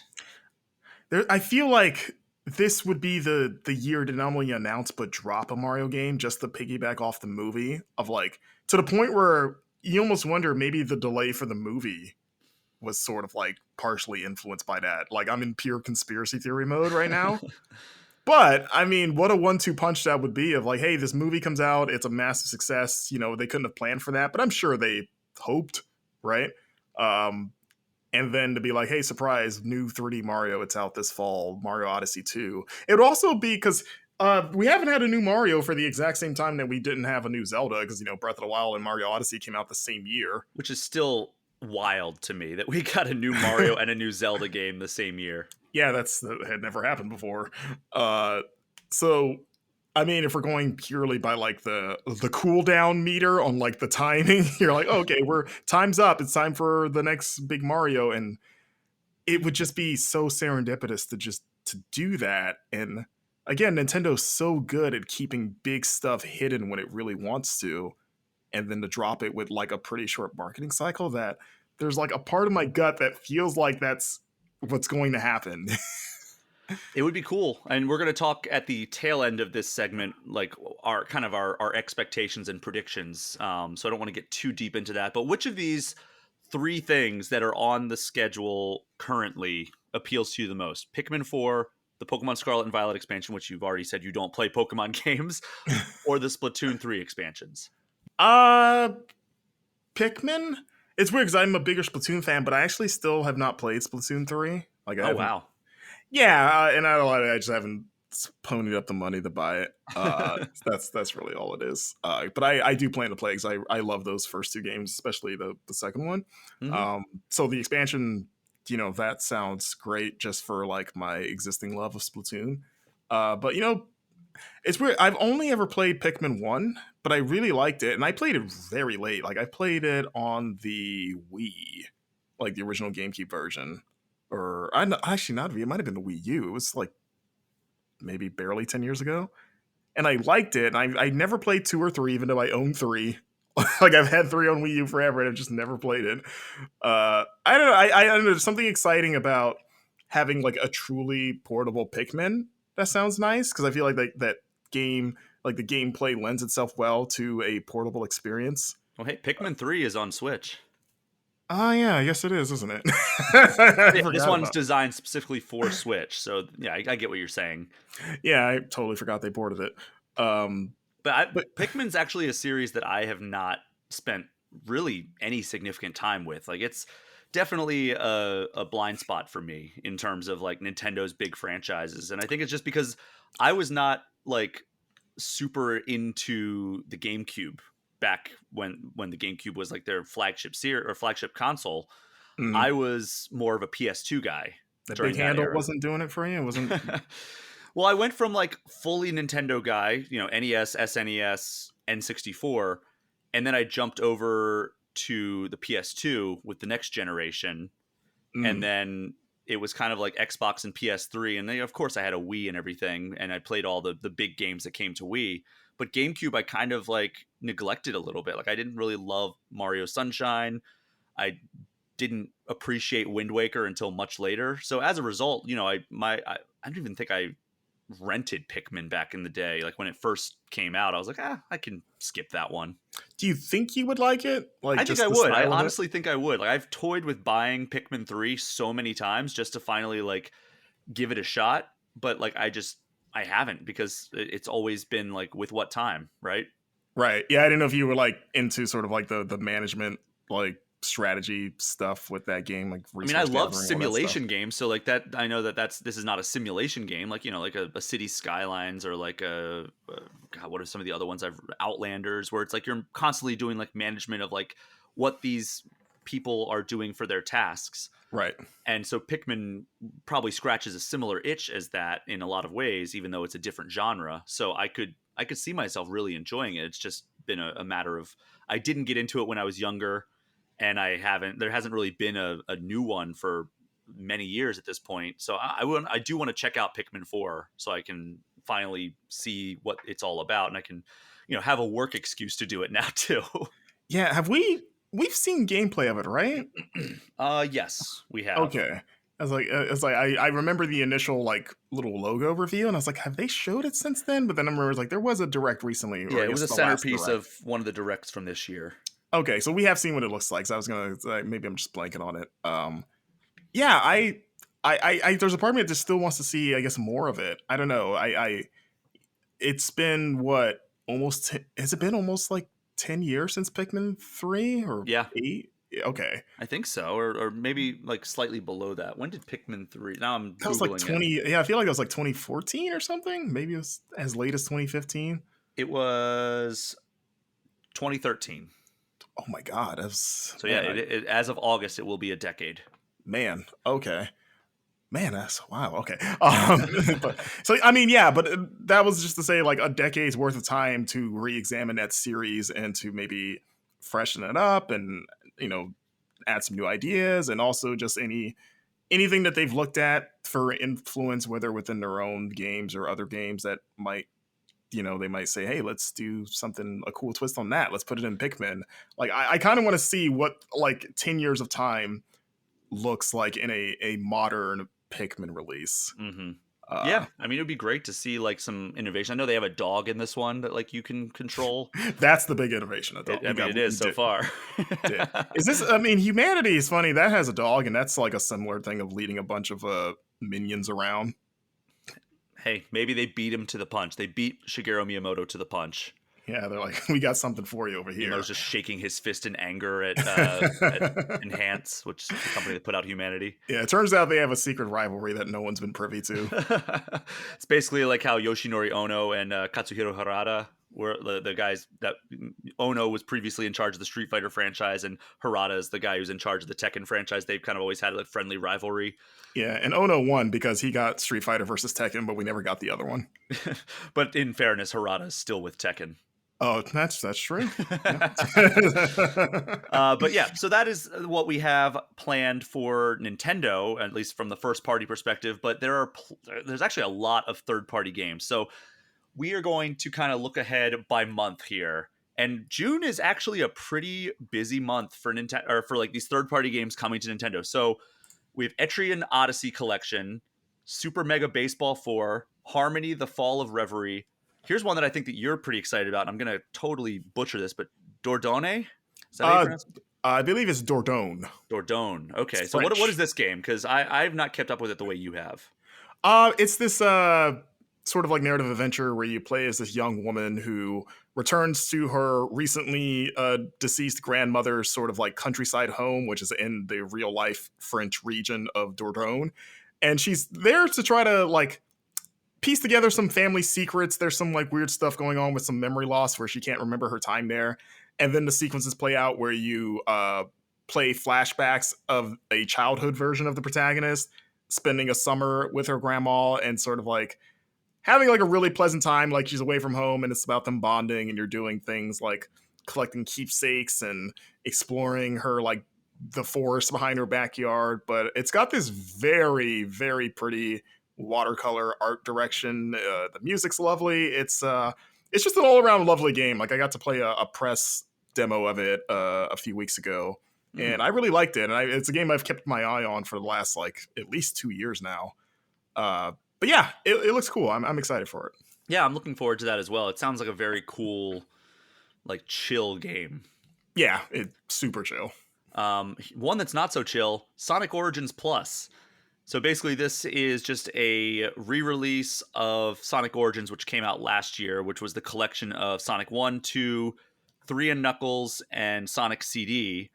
I feel like this would be the year to not only announce but drop a Mario game just to piggyback off the movie, of like to the point where you almost wonder maybe the delay for the movie was sort of like partially influenced by that. Like I'm in pure conspiracy theory mode right now. But I mean, what a 1-2 punch that would be of like, hey, this movie comes out, it's a massive success. They couldn't have planned for that, but I'm sure they hoped, right? And then to be like, hey, surprise, new 3D Mario, it's out this fall, Mario Odyssey 2. It would also be because we haven't had a new Mario for the exact same time that we didn't have a new Zelda, because, Breath of the Wild and Mario Odyssey came out the same year. Which is still wild to me that we got a new Mario and a new Zelda game the same year. Yeah, that had never happened before. So I mean, if we're going purely by like the cooldown meter on like the timing, you're like, okay, time's up. It's time for the next big Mario, and it would just be so serendipitous to do that. And again, Nintendo's so good at keeping big stuff hidden when it really wants to, and then to drop it with like a pretty short marketing cycle, that there's like a part of my gut that feels like that's what's going to happen. It would be cool. And we're going to talk at the tail end of this segment, like our expectations and predictions. So I don't want to get too deep into that, but which of these three things that are on the schedule currently appeals to you the most? Pikmin 4, the Pokemon Scarlet and Violet expansion, which you've already said you don't play Pokemon games, or the Splatoon 3 expansions? Uh, Pikmin. It's weird because I'm a bigger Splatoon fan, but I actually still have not played Splatoon 3. Like I Oh, haven't. wow. Yeah, and I just haven't ponied up the money to buy it. That's really all it is. But I do plan to play because I love those first two games, especially the second one. Mhm. So the expansion, that sounds great just for like my existing love of Splatoon. But it's weird. I've only ever played Pikmin 1, but I really liked it, and I played it very late. Like I played it on the Wii, like the original GameCube version, or actually not Wii. It might have been the Wii U. It was like maybe barely 10 years ago, and I liked it. And I never played 2 or 3, even though I own 3. Like I've had 3 on Wii U forever, and I've just never played it. I don't know. I don't know. There's something exciting about having like a truly portable Pikmin. That sounds nice because I feel like that game, like the gameplay, lends itself well to a portable experience. Well, hey, Pikmin 3 is on Switch. Oh yeah, I guess it is, isn't it? I Yeah, this forgot one's about. designed specifically for Switch, so yeah, I get what you're saying. Yeah, I totally forgot they ported it. But Pikmin's actually a series that I have not spent really any significant time with. Like, it's definitely a blind spot for me in terms of like Nintendo's big franchises, and I think it's just because I was not like super into the GameCube back when the GameCube was like their flagship or flagship console. mm, I was more of a PS2 guy the big during that handle era. wasn't doing it for you. It wasn't. Well, I went from like fully Nintendo guy, NES, SNES, N64, and then I jumped over to the PS2 with the next generation, and Mm, then it was kind of like Xbox and PS3, and then of course I had a Wii and everything, and I played all the big games that came to Wii. But GameCube, I kind of like neglected a little bit. Like I didn't really love Mario Sunshine. I didn't appreciate Wind Waker until much later. So as a result, I don't even think I rented Pikmin back in the day. Like when it first came out, I was like, I can skip that one. do you think you would like it? Like I think just I the would. I style of it? honestly think I would. Like I've toyed with buying Pikmin 3 so many times just to finally like give it a shot, but like I haven't because it's always been like with what time, right? Right. Yeah, I didn't know if you were like into sort of like the management like strategy stuff with that game, like I mean, I resource love gathering, all that stuff. simulation games, so like that. I know that this is not a simulation game, like like a City Skylines or like God, what are some of the other ones? I've Outlanders, where it's like you're constantly doing like management of like what these people are doing for their tasks, Right. and so Pikmin probably scratches a similar itch as that in a lot of ways, even though it's a different genre. So I could see myself really enjoying it. It's just been a matter of I didn't get into it when I was younger, and there hasn't really been a new one for many years at this point. So I do want to check out Pikmin 4 so I can finally see what it's all about, and I can have a work excuse to do it now too. Yeah, we've seen gameplay of it, right? Yes, we have. Okay. I remember the initial like little logo reveal, and I was like, have they showed it since then? But then I remember like there was a direct recently, Yeah, or I it was guess a the last centerpiece direct. of one of the directs from this year. Okay, so we have seen what it looks like. So I was gonna maybe I'm just blanking on it. Yeah, there's a part of me that just still wants to see, I guess, more of it. I don't know. It's been what has it been almost like 10 years since Pikmin 3 or Yeah, 8? Yeah, okay, I think so, or maybe like slightly below that. When did Pikmin 3? Now I'm that was like googling it. 20. Yeah, I feel like it was like 2014 or something. Maybe it was as late as 2015. It was 2013. Oh my god, that's So yeah, man, as of August, it will be a decade. man. Okay. Man, that's wow. Okay. But so I mean, yeah, but that was just to say like a decade's worth of time to re-examine that series and to maybe freshen it up and you know add some new ideas and also just anything that they've looked at for influence, whether within their own games or other games that might they might say, hey, let's do something a cool twist on that. Let's put it in Pikmin. Like I kind of want to see what like 10 years of time looks like in a modern Pikmin release. Hmm. Yeah, I mean, it would be great to see like some innovation. I know they have a dog in this one that like you can control. That's the big innovation. I mean, it is so far. Did. Is this? I mean, Humanity is funny. That has a dog, and that's like a similar thing of leading a bunch of minions around. Hey, maybe they beat him to the punch. They beat Shigeru Miyamoto to the punch. Yeah, they're like, we got something for you over here. Miyamoto's just shaking his fist in anger at Enhance, which is the company that put out Humanity. Yeah, it turns out they have a secret rivalry that no one's been privy to. It's basically like how Yoshinori Ono and Katsuhiro Harada were the guys that Ono was previously in charge of the Street Fighter franchise, and Harada is the guy who's in charge of the Tekken franchise. They've kind of always had a friendly rivalry. Yeah, and Ono won because he got Street Fighter versus Tekken, but we never got the other one. But in fairness, Harada is still with Tekken. Oh, that's true. But yeah, so that is what we have planned for Nintendo, at least from the first party perspective. But there's actually a lot of third party games. So we are going to kind of look ahead by month here. And June is actually a pretty busy month for Nintendo, or for like these third party games coming to Nintendo. So we have Etrian Odyssey Collection, Super Mega Baseball 4, Harmony: The Fall of Reverie. Here's one that I think that you're pretty excited about. I'm going to totally butcher this, but Dordogne? Is that how you pronounce it? I believe it's Dordogne. Dordogne. Okay, It's so what French. is this game? Because I've not kept up with it the way you have. It's this sort of like narrative adventure where you play as this young woman who returns to her recently deceased grandmother's sort of like countryside home, which is in the real life French region of Dordogne. And she's there to try to like piece together some family secrets. There's some like weird stuff going on with some memory loss where she can't remember her time there. And then the sequences play out where you play flashbacks of a childhood version of the protagonist spending a summer with her grandma and sort of like having like a really pleasant time. Like she's away from home and it's about them bonding, and you're doing things like collecting keepsakes and exploring her like the forest behind her backyard. But it's got this very, very pretty watercolor art direction. The music's lovely. It's just an all-around lovely game. Like I got to play a press demo of it a few weeks ago, and I really liked it. And it's a game I've kept my eye on for the last like at least 2 years now. But yeah, it looks cool. I'm excited for it. Yeah, I'm looking forward to that as well. It sounds like a very cool, like chill game. Yeah, it's super chill. One that's not so chill, Sonic Origins Plus. So basically, this is just a re-release of Sonic Origins, which came out last year, which was the collection of Sonic 1, 2, 3 and Knuckles, and Sonic CD.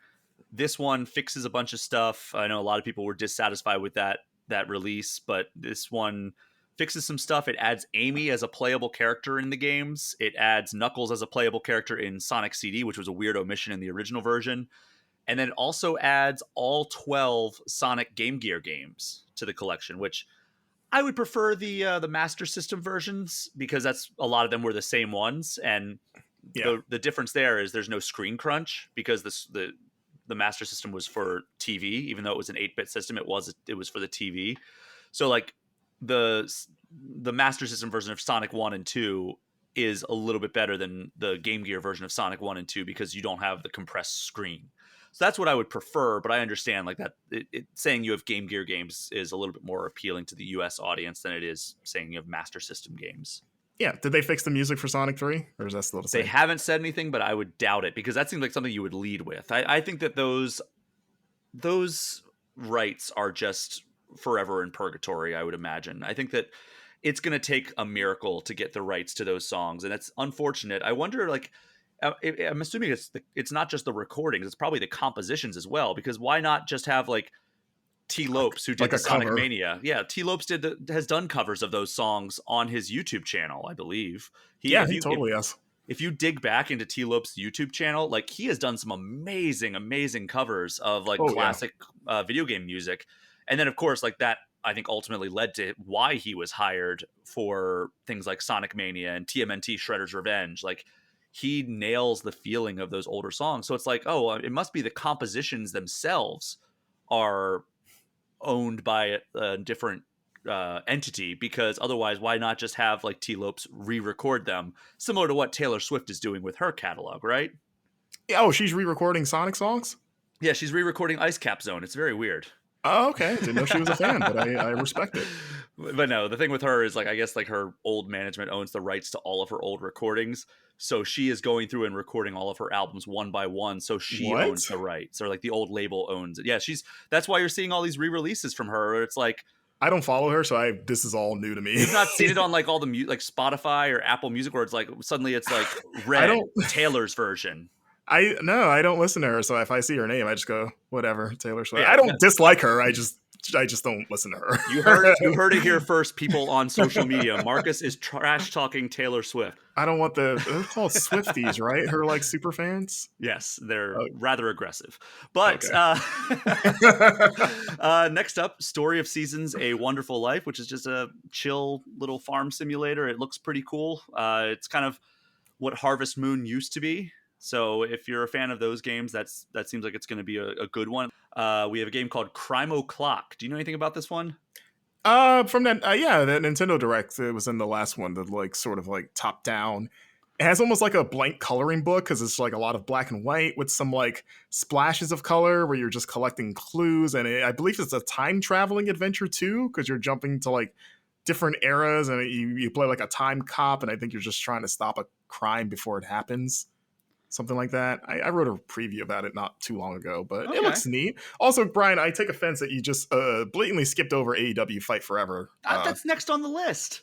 This one fixes a bunch of stuff. I know a lot of people were dissatisfied with that release, but this one fixes some stuff. It adds Amy as a playable character in the games. It adds Knuckles as a playable character in Sonic CD, which was a weird omission in the original version. And then it also adds all 12 Sonic Game Gear games to the collection, which I would prefer the Master System versions because that's a lot of them were the same ones. And the difference there is there's no screen crunch because the Master System was for TV, even though it was an 8-bit system. It was for the TV. So like the Master System version of Sonic 1 and 2 is a little bit better than the Game Gear version of Sonic 1 and 2 because you don't have the compressed screen. So that's what I would prefer, but I understand like that saying you have Game Gear games is a little bit more appealing to the US audience than it is saying you have Master System games. Yeah, did they fix the music for Sonic 3? Or is that still the same? They haven't said anything, but I would doubt it because that seems like something you would lead with. I think that those rights are just forever in purgatory, I would imagine. I think that it's going to take a miracle to get the rights to those songs, and it's unfortunate. I wonder, like, I'm assuming it's not just the recordings; it's probably the compositions as well. Because why not just have like T. Lopes, who did the Sonic Mania? Yeah, T. Lopes has done covers of those songs on his YouTube channel, I believe. He totally has. If you dig back into T. Lopes' YouTube channel, like he has done some amazing covers of like classic video game music. And then of course, like that, I think ultimately led to why he was hired for things like Sonic Mania and TMNT Shredder's Revenge. Like he nails the feeling of those older songs. So it's like, oh, it must be the compositions themselves are owned by a different entity, because otherwise why not just have like T. Lopes re-record them, similar to what Taylor Swift is doing with her catalog, right? Oh, she's re-recording Sonic songs? Yeah, she's re-recording Ice Cap Zone. It's very weird. Oh, okay. Didn't know she was a fan, but I respect it. But no, the thing with her is like I guess like her old management owns the rights to all of her old recordings. So she is going through and recording all of her albums one by one. So she owns What? the rights, or like the old label owns it. Yeah, that's why you're seeing all these re-releases from her. Where it's like I don't follow her, so this is all new to me. you've not seen it on like all the like Spotify or Apple Music, where it's like suddenly it's like I Red don't. Taylor's version. I don't listen to her. So if I see her name, I just go whatever, Taylor Swift. Yeah, I no, don't dislike her. I just don't listen to her. you heard it here first, people on social media. Marcus is trash talking Taylor Swift. I don't want they're called Swifties, right? Her like super fans. Yes, they're Oh, rather aggressive. But okay. next up, Story of Seasons: A Wonderful Life, which is just a chill little farm simulator. It looks pretty cool. It's kind of what Harvest Moon used to be. So if you're a fan of those games, that seems like it's going to be a good one. We have a game called Crime O'Clock. Do you know anything about this one? From that, yeah, that Nintendo Direct, it was in the last one, the like sort of like top down. It has almost like a blank coloring book because it's like a lot of black and white with some like splashes of color where you're just collecting clues. And I believe it's a time traveling adventure too, because you're jumping to like different eras and you play like a time cop. And I think you're just trying to stop a crime before it happens. Something like that. I wrote a preview about it not too long ago, but it Okay. looks neat. Also, Brian, I take offense that you just blatantly skipped over AEW Fight Forever. That's next on the list.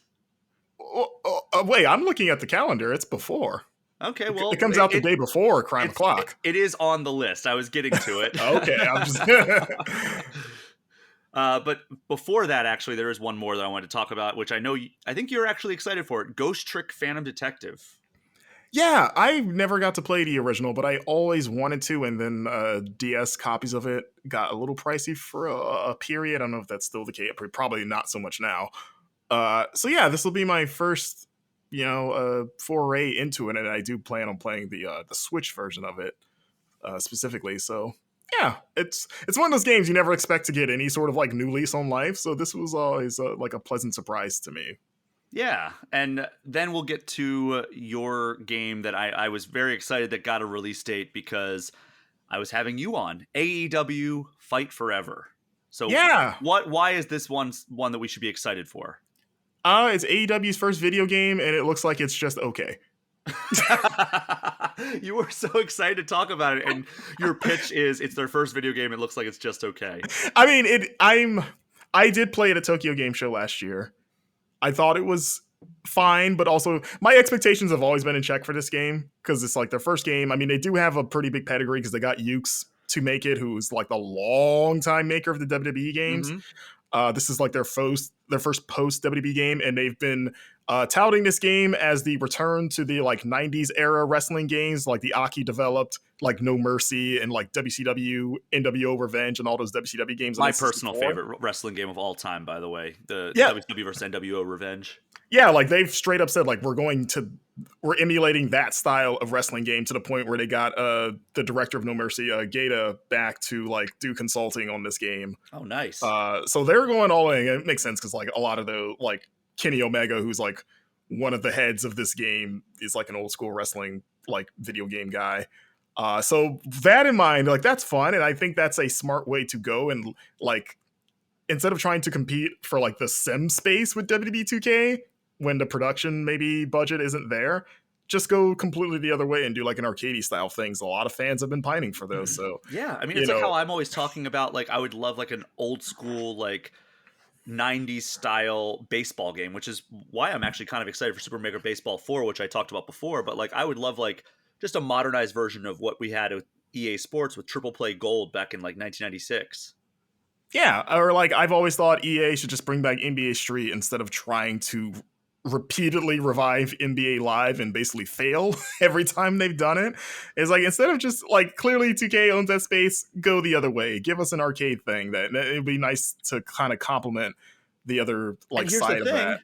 Wait, I'm looking at the calendar. It's before. Okay, well, It comes out the day before Crime O'Clock. It is on the list. I was getting to it. Okay, I'm just. But before that, actually, there is one more that I wanted to talk about, which I think you're actually excited for it. Ghost Trick Phantom Detective. Yeah, I never got to play the original, but I always wanted to, and then DS copies of it got a little pricey for a period. I don't know if that's still the case. Probably not so much now. So yeah, this will be my first, foray into it, and I do plan on playing the Switch version of it specifically. So yeah, it's one of those games you never expect to get any sort of like new lease on life. So this was always like a pleasant surprise to me. Yeah, and then we'll get to your game that I was very excited that got a release date because I was having you on AEW Fight Forever. So Yeah, why is this one that we should be excited for? it's AEW's first video game, and it looks like it's just okay. You were so excited to talk about it, and your pitch is it's their first video game. It looks like it's just okay. I mean, I did play at a Tokyo Game Show last year. I thought it was fine, but also my expectations have always been in check for this game because it's like their first game. I mean, they do have a pretty big pedigree because they got Ukes to make it, who's like the long time maker of the WWE games. Mm-hmm. This is like their first post WWE game, and they've been touting this game as the return to the like 90s era wrestling games, like the Aki developed, like No Mercy and like WCW, NWO Revenge, and all those WCW games. My personal favorite wrestling game of all time, by the way, the WCW versus NWO Revenge. Yeah, like they've straight up said like we're emulating that style of wrestling game to the point where they got the director of No Mercy, Gata, back to like do consulting on this game. Oh, nice. So they're going all in. It makes sense because like a lot of the like Kenny Omega, who's like one of the heads of this game, is like an old school wrestling like video game guy. So that in mind, like that's fun, and I think that's a smart way to go. And like instead of trying to compete for like the sim space with WWE 2K when the production maybe budget isn't there, just go completely the other way and do like an arcadey style things. A lot of fans have been pining for those. So yeah, I mean, it's like how I'm always talking about like I would love like an old school like 90s style baseball game, which is why I'm actually kind of excited for Super Mega Baseball 4, which I talked about before. But like I would love like just a modernized version of what we had with EA Sports with Triple Play Gold back in like 1996. Yeah, or like I've always thought EA should just bring back NBA Street instead of trying to repeatedly revive NBA Live and basically fail every time they've done it. It's like instead of just like clearly 2K owns that space, go the other way. Give us an arcade thing that it'd be nice to kind of complement the other like side of that.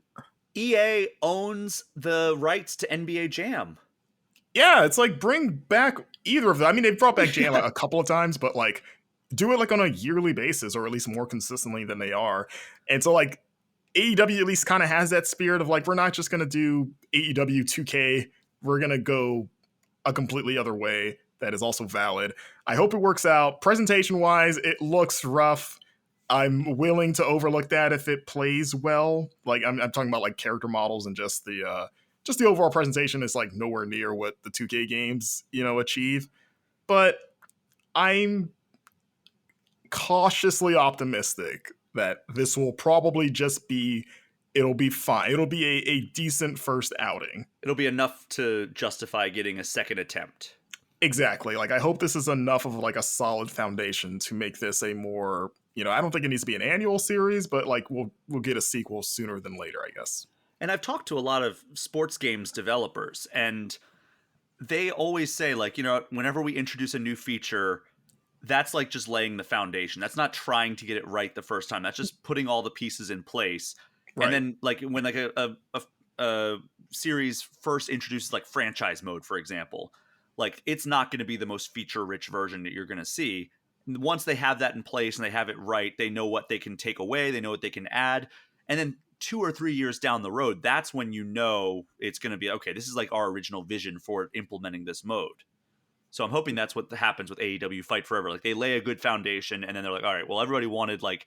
EA owns the rights to NBA Jam. Yeah, it's like bring back either of them. I mean, they've brought back Jam a couple of times, but like do it like on a yearly basis or at least more consistently than they are. And so like AEW at least kind of has that spirit of like, we're not just going to do AEW 2K. We're going to go a completely other way that is also valid. I hope it works out. Presentation wise, it looks rough. I'm willing to overlook that if it plays well. Like I'm talking about like character models and just the overall presentation is like nowhere near what the 2K games, achieve. But I'm cautiously optimistic that this will probably just be it'll be fine. It'll be a decent first outing. It'll be enough to justify getting a second attempt. Exactly. Like I hope this is enough of like a solid foundation to make this a more, I don't think it needs to be an annual series, but like we'll get a sequel sooner than later, I guess. And I've talked to a lot of sports games developers, and they always say, like, whenever we introduce a new feature, that's like just laying the foundation. That's not trying to get it right the first time. That's just putting all the pieces in place. Right. And then like when like a series first introduces like franchise mode, for example, like it's not going to be the most feature rich version that you're going to see. Once they have that in place and they have it right, they know what they can take away. They know what they can add. And then 2 or 3 years down the road, that's when it's going to be, okay, this is like our original vision for implementing this mode. So I'm hoping that's what happens with AEW Fight Forever. Like they lay a good foundation and then they're like, all right, well, everybody wanted like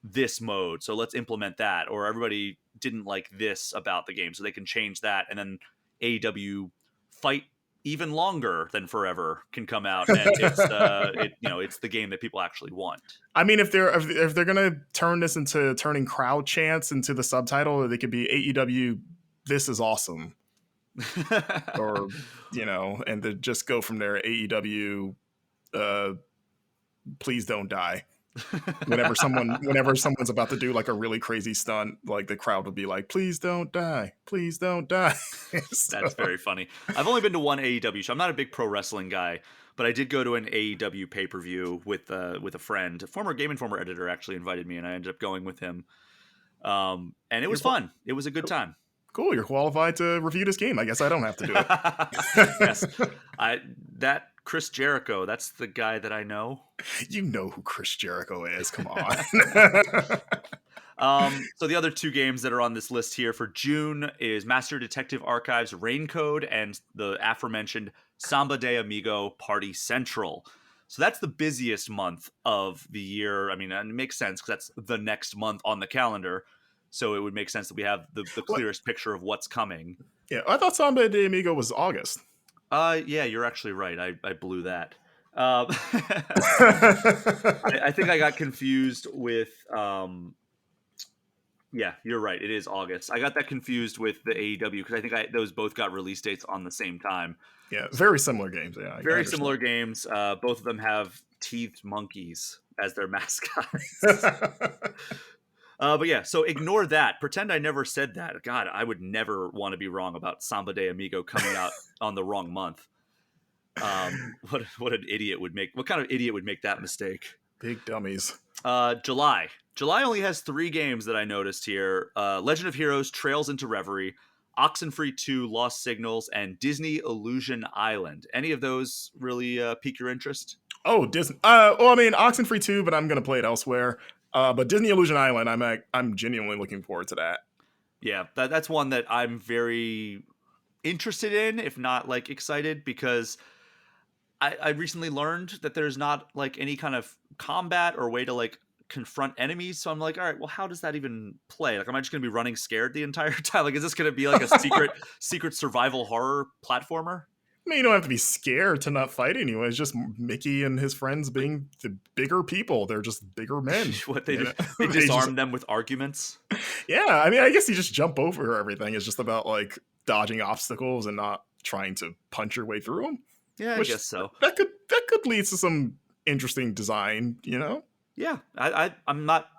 this mode, so let's implement that. Or everybody didn't like this about the game, so they can change that. And then AEW Fight even longer than Forever can come out, and it's it's the game that people actually want. I mean, if they're gonna turn this into turning crowd chants into the subtitle, they could be AEW This Is Awesome. Or and to just go from there. AEW Please Don't Die. Whenever someone's about to do like a really crazy stunt, like the crowd would be like, please don't die, please don't die. So. That's very funny. I've only been to one AEW show. I'm not a big pro wrestling guy, but I did go to an AEW pay-per-view with a friend. A former Game Informer editor actually invited me, and I ended up going with him. And it was fun. It was a good time. Cool, you're qualified to review this game. I guess I don't have to do it. Yes. That Chris Jericho, that's the guy that I know. You know who Chris Jericho is. Come on. So the other 2 games that are on this list here for June is Master Detective Archives Raincode and the aforementioned Samba de Amigo Party Central. So that's the busiest month of the year. I mean, and it makes sense because that's the next month on the calendar. So it would make sense that we have the clearest picture of what's coming. Yeah, I thought Samba de Amigo was August. Yeah, you're actually right. I blew that. I think I got confused with. Yeah, you're right. It is August. I got that confused with the AEW because I think those both got release dates on the same time. Yeah, very similar games. Yeah, very similar games. Both of them have teethed monkeys as their mascots. But yeah, so ignore that. Pretend I never said that. God, I would never want to be wrong about Samba de Amigo coming out on the wrong month. What an idiot would make. What kind of idiot would make that mistake? Big dummies. July only has 3 games that I noticed here. Legend of Heroes Trails into Reverie, Oxenfree 2 Lost Signals, and Disney Illusion Island. Any of those really pique your interest? Oh, Disney. Well, I mean, Oxenfree 2, but I'm going to play it elsewhere. But Disney Illusion Island, I'm genuinely looking forward to that. Yeah, that's one that I'm very interested in, if not like excited, because I recently learned that there's not like any kind of combat or way to like confront enemies. So I'm like, all right, well, how does that even play? Like, am I just going to be running scared the entire time? Like, is this going to be like a secret survival horror platformer? I mean, you don't have to be scared to not fight anyway. It's just Mickey and his friends being the bigger people. They're just bigger men. What they do? They disarm them with arguments. Yeah, I mean, I guess you just jump over everything. It's just about like dodging obstacles and not trying to punch your way through them. Yeah, I guess so. That could lead to some interesting design, Yeah, I'm not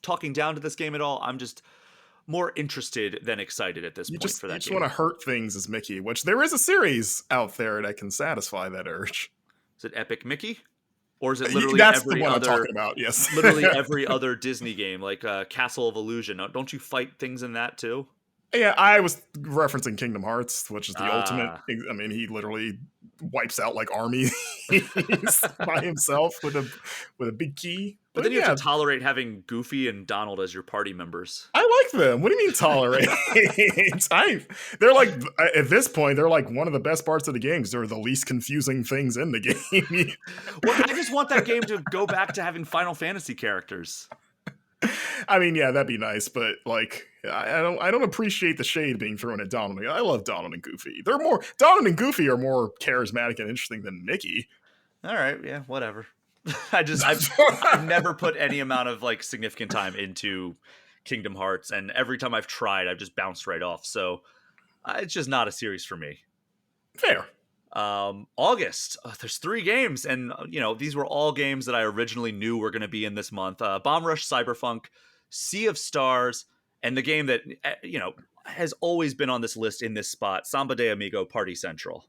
talking down to this game at all. I'm just more interested than excited at this point for that game. You just want to hurt things as Mickey, which there is a series out there that can satisfy that urge. Is it Epic Mickey? Or is it literally That's every the one other, I'm talking about, yes. literally every other Disney game, like Castle of Illusion? Don't you fight things in that too? Yeah, I was referencing Kingdom Hearts, which is the ultimate. I mean, he literally wipes out like armies by himself with a big key. But But then you yeah, have to tolerate having Goofy and Donald as your party members. I like them. What do you mean tolerate? They're like at this point they're like one of the best parts of the game because they're the least confusing things in the game. Well, I just want that game to go back to having Final Fantasy characters. I mean, yeah, that'd be nice, but like, I don't appreciate the shade being thrown at Donald. I love Donald and Goofy. Donald and Goofy are more charismatic and interesting than Mickey. All right, yeah, whatever. I've never put any amount of like significant time into Kingdom Hearts, and every time I've tried, I've just bounced right off. So it's just not a series for me. Fair. August, there's 3 games, and these were all games that I originally knew were going to be in this month. Bomb Rush Cyberpunk, Sea of Stars, and the game that has always been on this list in this spot, Samba de Amigo Party Central.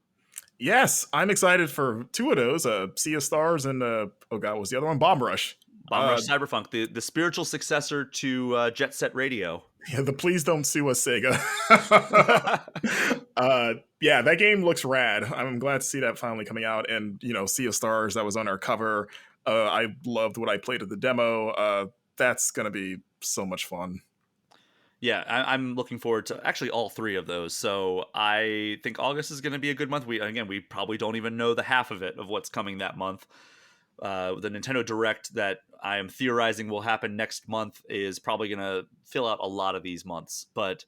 Yes, I'm excited for 2 of those, Sea of Stars and what was the other one? Bomb Rush. Bomb Rush Cyberpunk, the spiritual successor to Jet Set Radio. Yeah, the Please Don't Sue Us Sega. Yeah, that game looks rad. I'm glad to see that finally coming out. And, Sea of Stars, that was on our cover. I loved what I played at the demo. That's going to be so much fun. Yeah, I'm looking forward to actually all 3 of those. So I think August is going to be a good month. We probably don't even know the half of it, of what's coming that month. The Nintendo Direct that I am theorizing will happen next month is probably going to fill out a lot of these months. But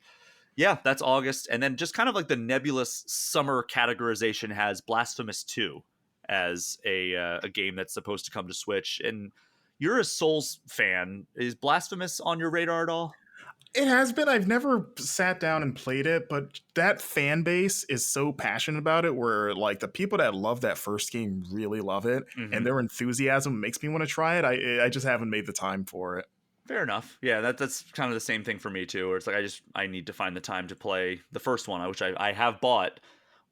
yeah, that's August. And then just kind of like the nebulous summer categorization has Blasphemous 2 as a game that's supposed to come to Switch. And you're a Souls fan. Is Blasphemous on your radar at all? It has been. I've never sat down and played it, but that fan base is so passionate about it where like the people that love that first game really love it, and their enthusiasm makes me want to try it. I just haven't made the time for it. Fair enough. Yeah, that's kind of the same thing for me too, where it's like I need to find the time to play the first one, which I have bought.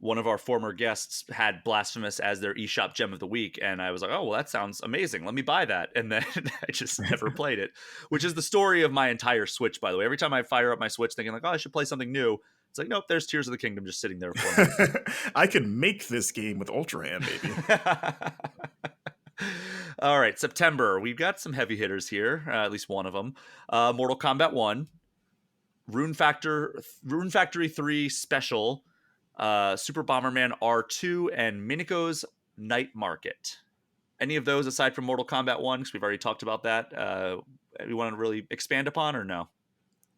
One of our former guests had Blasphemous as their eShop gem of the week, and I was like, oh, well, that sounds amazing. Let me buy that. And then I just never played it, which is the story of my entire Switch, by the way. Every time I fire up my Switch thinking like, oh, I should play something new, it's like, nope, there's Tears of the Kingdom just sitting there for me. I could make this game with Ultra Hand, baby. All right, September. We've got some heavy hitters here, at least one of them. Mortal Kombat 1, Rune Factory 3 Special, Super Bomberman R2, and Miniko's Night Market. Any of those aside from Mortal Kombat 1, because we've already talked about that, we want to really expand upon, or no?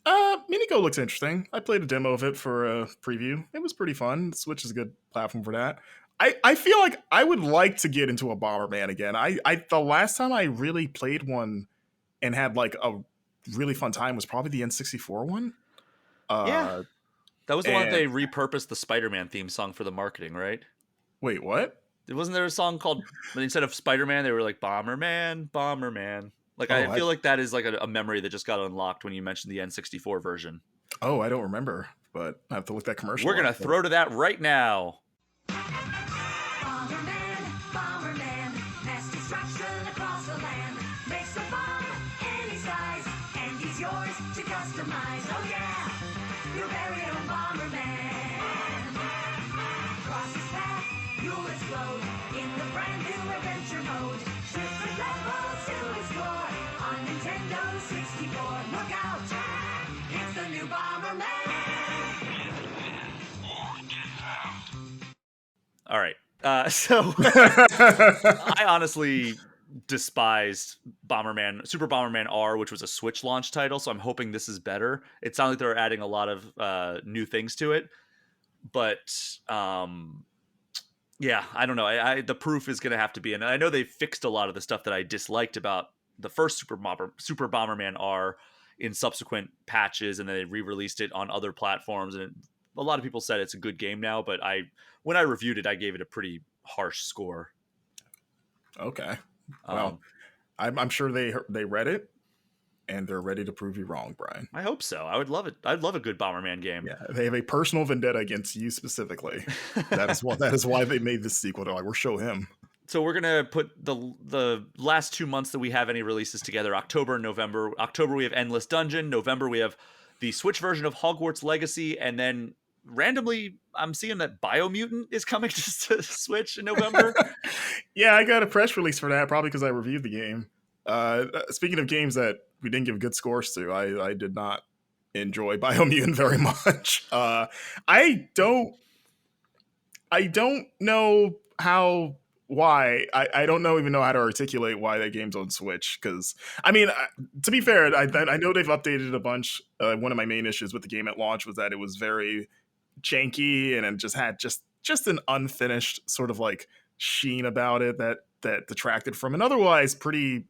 Miniko looks interesting. I played a demo of it for a preview. It was pretty fun. The Switch is a good platform for that. I feel like I would like to get into a Bomberman again. The last time I really played one and had like a really fun time was probably the N64 one. Yeah. That was the one that they repurposed the Spider-Man theme song for the marketing, right? Wait, what? Wasn't there a song called, instead of Spider-Man, they were like Bomberman, Bomberman. Like, I feel like that is like a memory that just got unlocked when you mentioned the N64 version. Oh, I don't remember, but I have to look that commercial We're going to throw to that right now. All right. So I honestly despised Super Bomberman R, which was a Switch launch title. So I'm hoping this is better. It sounds like they're adding a lot of new things to it. But yeah, I don't know. The proof is going to have to be in. And I know they fixed a lot of the stuff that I disliked about the first Super Bomberman R in subsequent patches, and then they re-released it on other platforms, and a lot of people said it's a good game now, but when I reviewed it, I gave it a pretty harsh score. Okay. Well, I'm sure they read it and they're ready to prove you wrong, Brian. I hope so. I would love it. I'd love a good Bomberman game. Yeah, they have a personal vendetta against you specifically. That is why they made this sequel. They're like, we'll show him. So we're gonna put the last 2 months that we have any releases together: October and November. October we have Endless Dungeon. November we have the Switch version of Hogwarts Legacy, and then randomly, I'm seeing that Biomutant is coming to Switch in November. Yeah, I got a press release for that, probably because I reviewed the game. Speaking of games that we didn't give good scores to, I did not enjoy Biomutant very much. I don't I don't know how why I don't know even know how to articulate why that game's on Switch because I mean to be fair I know they've updated it a bunch. One of my main issues with the game at launch was that it was very janky and it just had just an unfinished sort of like sheen about it that detracted from an otherwise pretty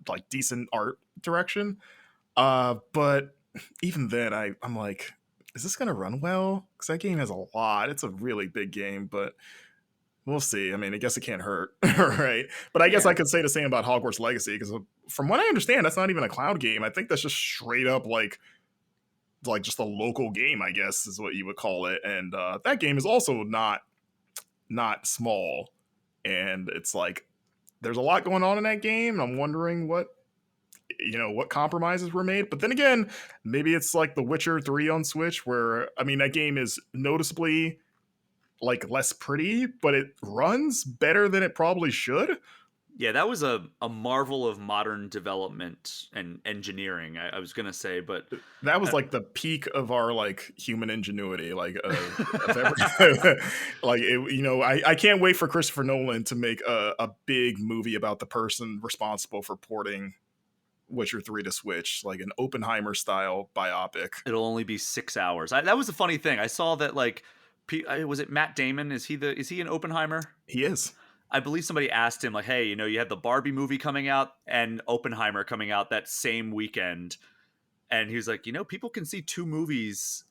like decent art direction. But even then I'm like, is this gonna run well? Because that game has a lot. It's a really big game, but we'll see. I mean, I guess it can't hurt, right? But I guess Yeah. I could say the same about Hogwarts Legacy because from what I understand, that's not even a cloud game. I think that's just straight up like just a local game, I guess is what you would call it. And that game is also not small, and it's like there's a lot going on in that game. I'm wondering what compromises were made. But then again, maybe it's like The Witcher 3 on Switch, where I mean that game is noticeably like less pretty, but it runs better than it probably should. Yeah, that was a marvel of modern development and engineering, I was going to say, but That was uh, like the peak of our like human ingenuity, like of every, like I can't wait for Christopher Nolan to make a big movie about the person responsible for porting Witcher 3 to Switch, like an Oppenheimer style biopic. it'll only be 6 hours. That was the funny thing. I saw that like was it Matt Damon? Is he an Oppenheimer? He is. I believe somebody asked him like, "Hey, you had the Barbie movie coming out and Oppenheimer coming out that same weekend." And he was like, "People can see two movies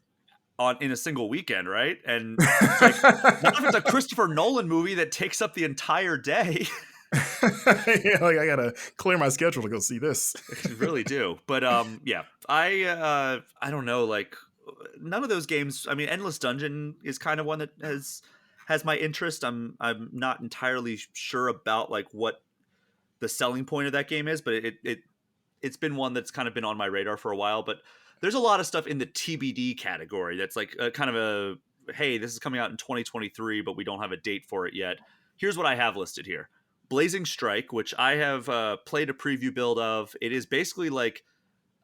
in a single weekend, right?" And it's like, what if it's a Christopher Nolan movie that takes up the entire day? Yeah, like I gotta clear my schedule to go see this. You really do. But yeah, I don't know, like none of those games. I mean, Endless Dungeon is kind of one that has my interest. I'm not entirely sure about like what the selling point of that game is, but it's been one that's kind of been on my radar for a while. But there's a lot of stuff in the TBD category that's like kind of a hey, this is coming out in 2023, but we don't have a date for it yet. Here's what I have listed here: Blazing Strike, which I have played a preview build of. It is basically like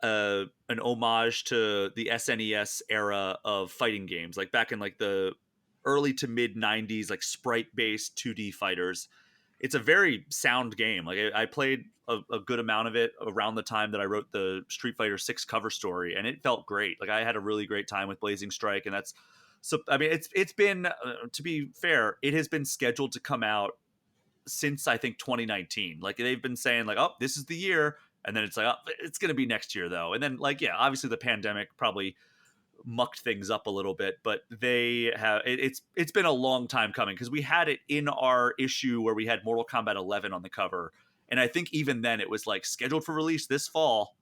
an homage to the SNES era of fighting games, like back in like the early to mid 90s, like sprite based 2D fighters. It's a very sound game. Like I played a good amount of it around the time that I wrote the Street Fighter 6 cover story, and it felt great. Like I had a really great time with Blazing Strike, and that's so. I mean, it's been to be fair, it has been scheduled to come out since I think 2019. Like they've been saying like, oh, this is the year, and then it's like, oh, it's going to be next year though. And then like, yeah, obviously the pandemic probably mucked things up a little bit, but they have it's been a long time coming because we had it in our issue where we had Mortal Kombat 11 on the cover, and I think even then it was like scheduled for release this fall.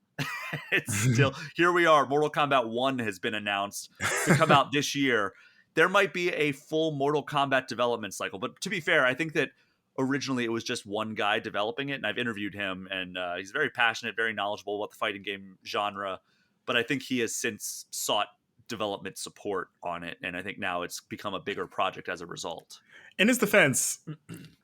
It's still here we are. Mortal Kombat 1 has been announced to come out this year. There might be a full Mortal Kombat development cycle, but to be fair, I think that originally it was just one guy developing it, and I've interviewed him, and he's very passionate, very knowledgeable about the fighting game genre, but I think he has since sought development support on it, and I think now it's become a bigger project as a result. In his defense,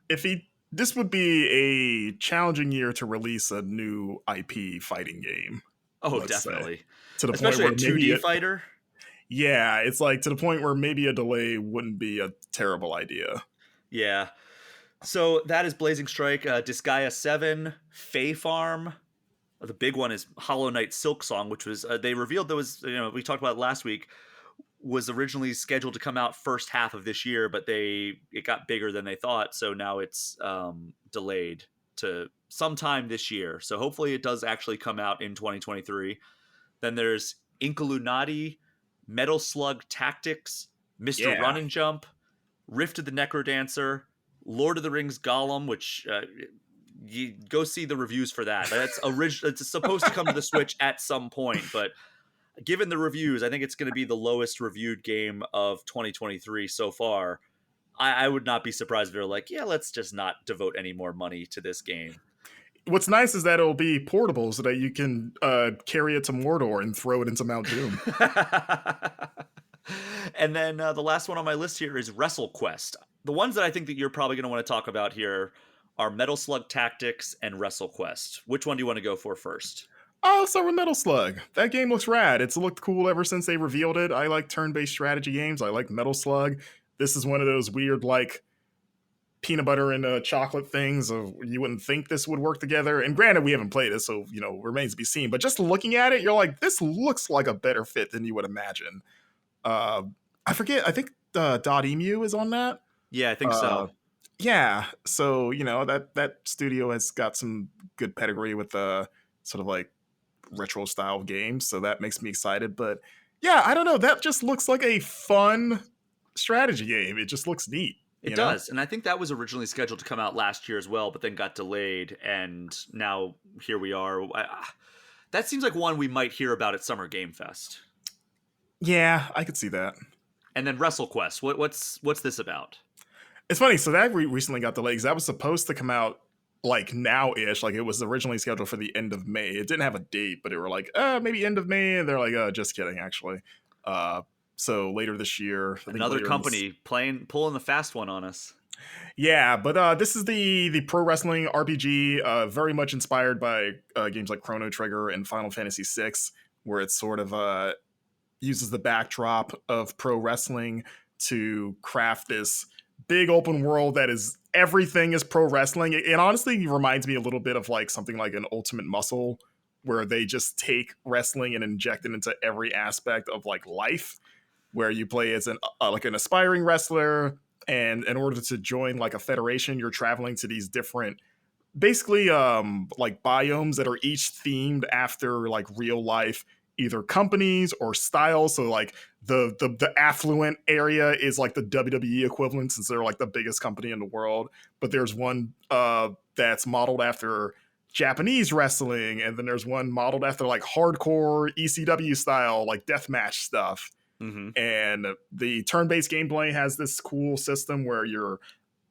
if he this would be a challenging year to release a new IP fighting game. Oh, Let's say definitely. to the point Especially a where maybe 2D fighter. yeah, it's like to the point where maybe a delay wouldn't be a terrible idea. Yeah. So that is Blazing Strike, Disgaea 7, Fae Farm. The big one is Hollow Knight Silk Song, which was they revealed that was we talked about it last week, was originally scheduled to come out first half of this year, but it got bigger than they thought, so now it's delayed to sometime this year. So hopefully it does actually come out in 2023. Then there's Inkalunati, Metal Slug Tactics, Mr. Yeah. Run and Jump, Rift of the Necrodancer, Lord of the Rings Gollum, which you go see the reviews for that. That's it's supposed to come to the Switch at some point, but given the reviews, I think it's going to be the lowest reviewed game of 2023 so far. I would not be surprised if they're like, yeah, let's just not devote any more money to this game. What's nice is that it'll be portable so that you can carry it to Mordor and throw it into Mount Doom. And then the last one on my list here is WrestleQuest. The ones that I think that you're probably going to want to talk about here are Metal Slug Tactics and WrestleQuest. Which one do you want to go for first? Oh, so with Metal Slug. That game looks rad. It's looked cool ever since they revealed it. I like turn-based strategy games. I like Metal Slug. This is one of those weird, like, peanut butter and chocolate things of you wouldn't think this would work together. And granted, we haven't played it, so remains to be seen. But just looking at it, you're like, this looks like a better fit than you would imagine. Uh, I forget. I think Dot Emu is on that. Yeah, I think so. Yeah, so that studio has got some good pedigree with sort of like retro style games, so that makes me excited. But yeah, I don't know. That just looks like a fun strategy game. It just looks neat. It does. And I think that was originally scheduled to come out last year as well, but then got delayed. And now here we are. That seems like one we might hear about at Summer Game Fest. Yeah, I could see that. And then WrestleQuest. What's this about? It's funny. So that recently got delayed because that was supposed to come out like now-ish. Like it was originally scheduled for the end of May. It didn't have a date, but it were like, maybe end of May. And they're like, just kidding, actually. So later this year, another company pulling the fast one on us. Yeah, but this is the pro wrestling RPG, very much inspired by games like Chrono Trigger and Final Fantasy VI, where it sort of uses the backdrop of pro wrestling to craft this big open world that is everything is pro wrestling. It honestly reminds me a little bit of like something like an Ultimate Muscle, where they just take wrestling and inject it into every aspect of like life, where you play as an aspiring wrestler, and in order to join like a federation, you're traveling to these different basically like biomes that are each themed after like real life either companies or styles. So like the affluent area is like the WWE equivalent, since they're like the biggest company in the world. But there's one that's modeled after Japanese wrestling, and then there's one modeled after like hardcore ECW style, like deathmatch stuff. Mm-hmm. And the turn-based gameplay has this cool system where you're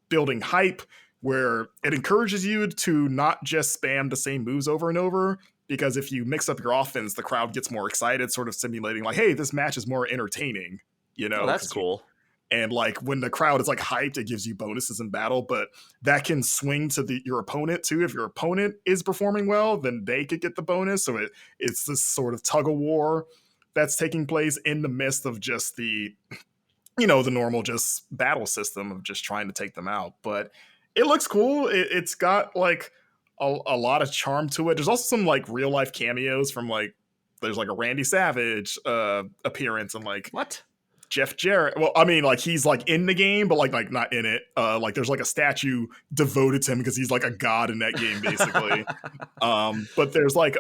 building hype, where it encourages you to not just spam the same moves over and over, because if you mix up your offense, the crowd gets more excited, sort of simulating like, hey, this match is more entertaining, Oh, that's cool. And like when the crowd is like hyped, it gives you bonuses in battle, but that can swing to your opponent too. If your opponent is performing well, then they could get the bonus. So it's this sort of tug of war that's taking place in the midst of just the normal just battle system of just trying to take them out. But it looks cool. It's got like a lot of charm to it. There's also some like real life cameos from like, there's like a Randy Savage appearance, and like what? Jeff Jarrett. Well, I mean, like he's like in the game, but like not in it. Like there's like a statue devoted to him because he's like a god in that game, basically. But there's like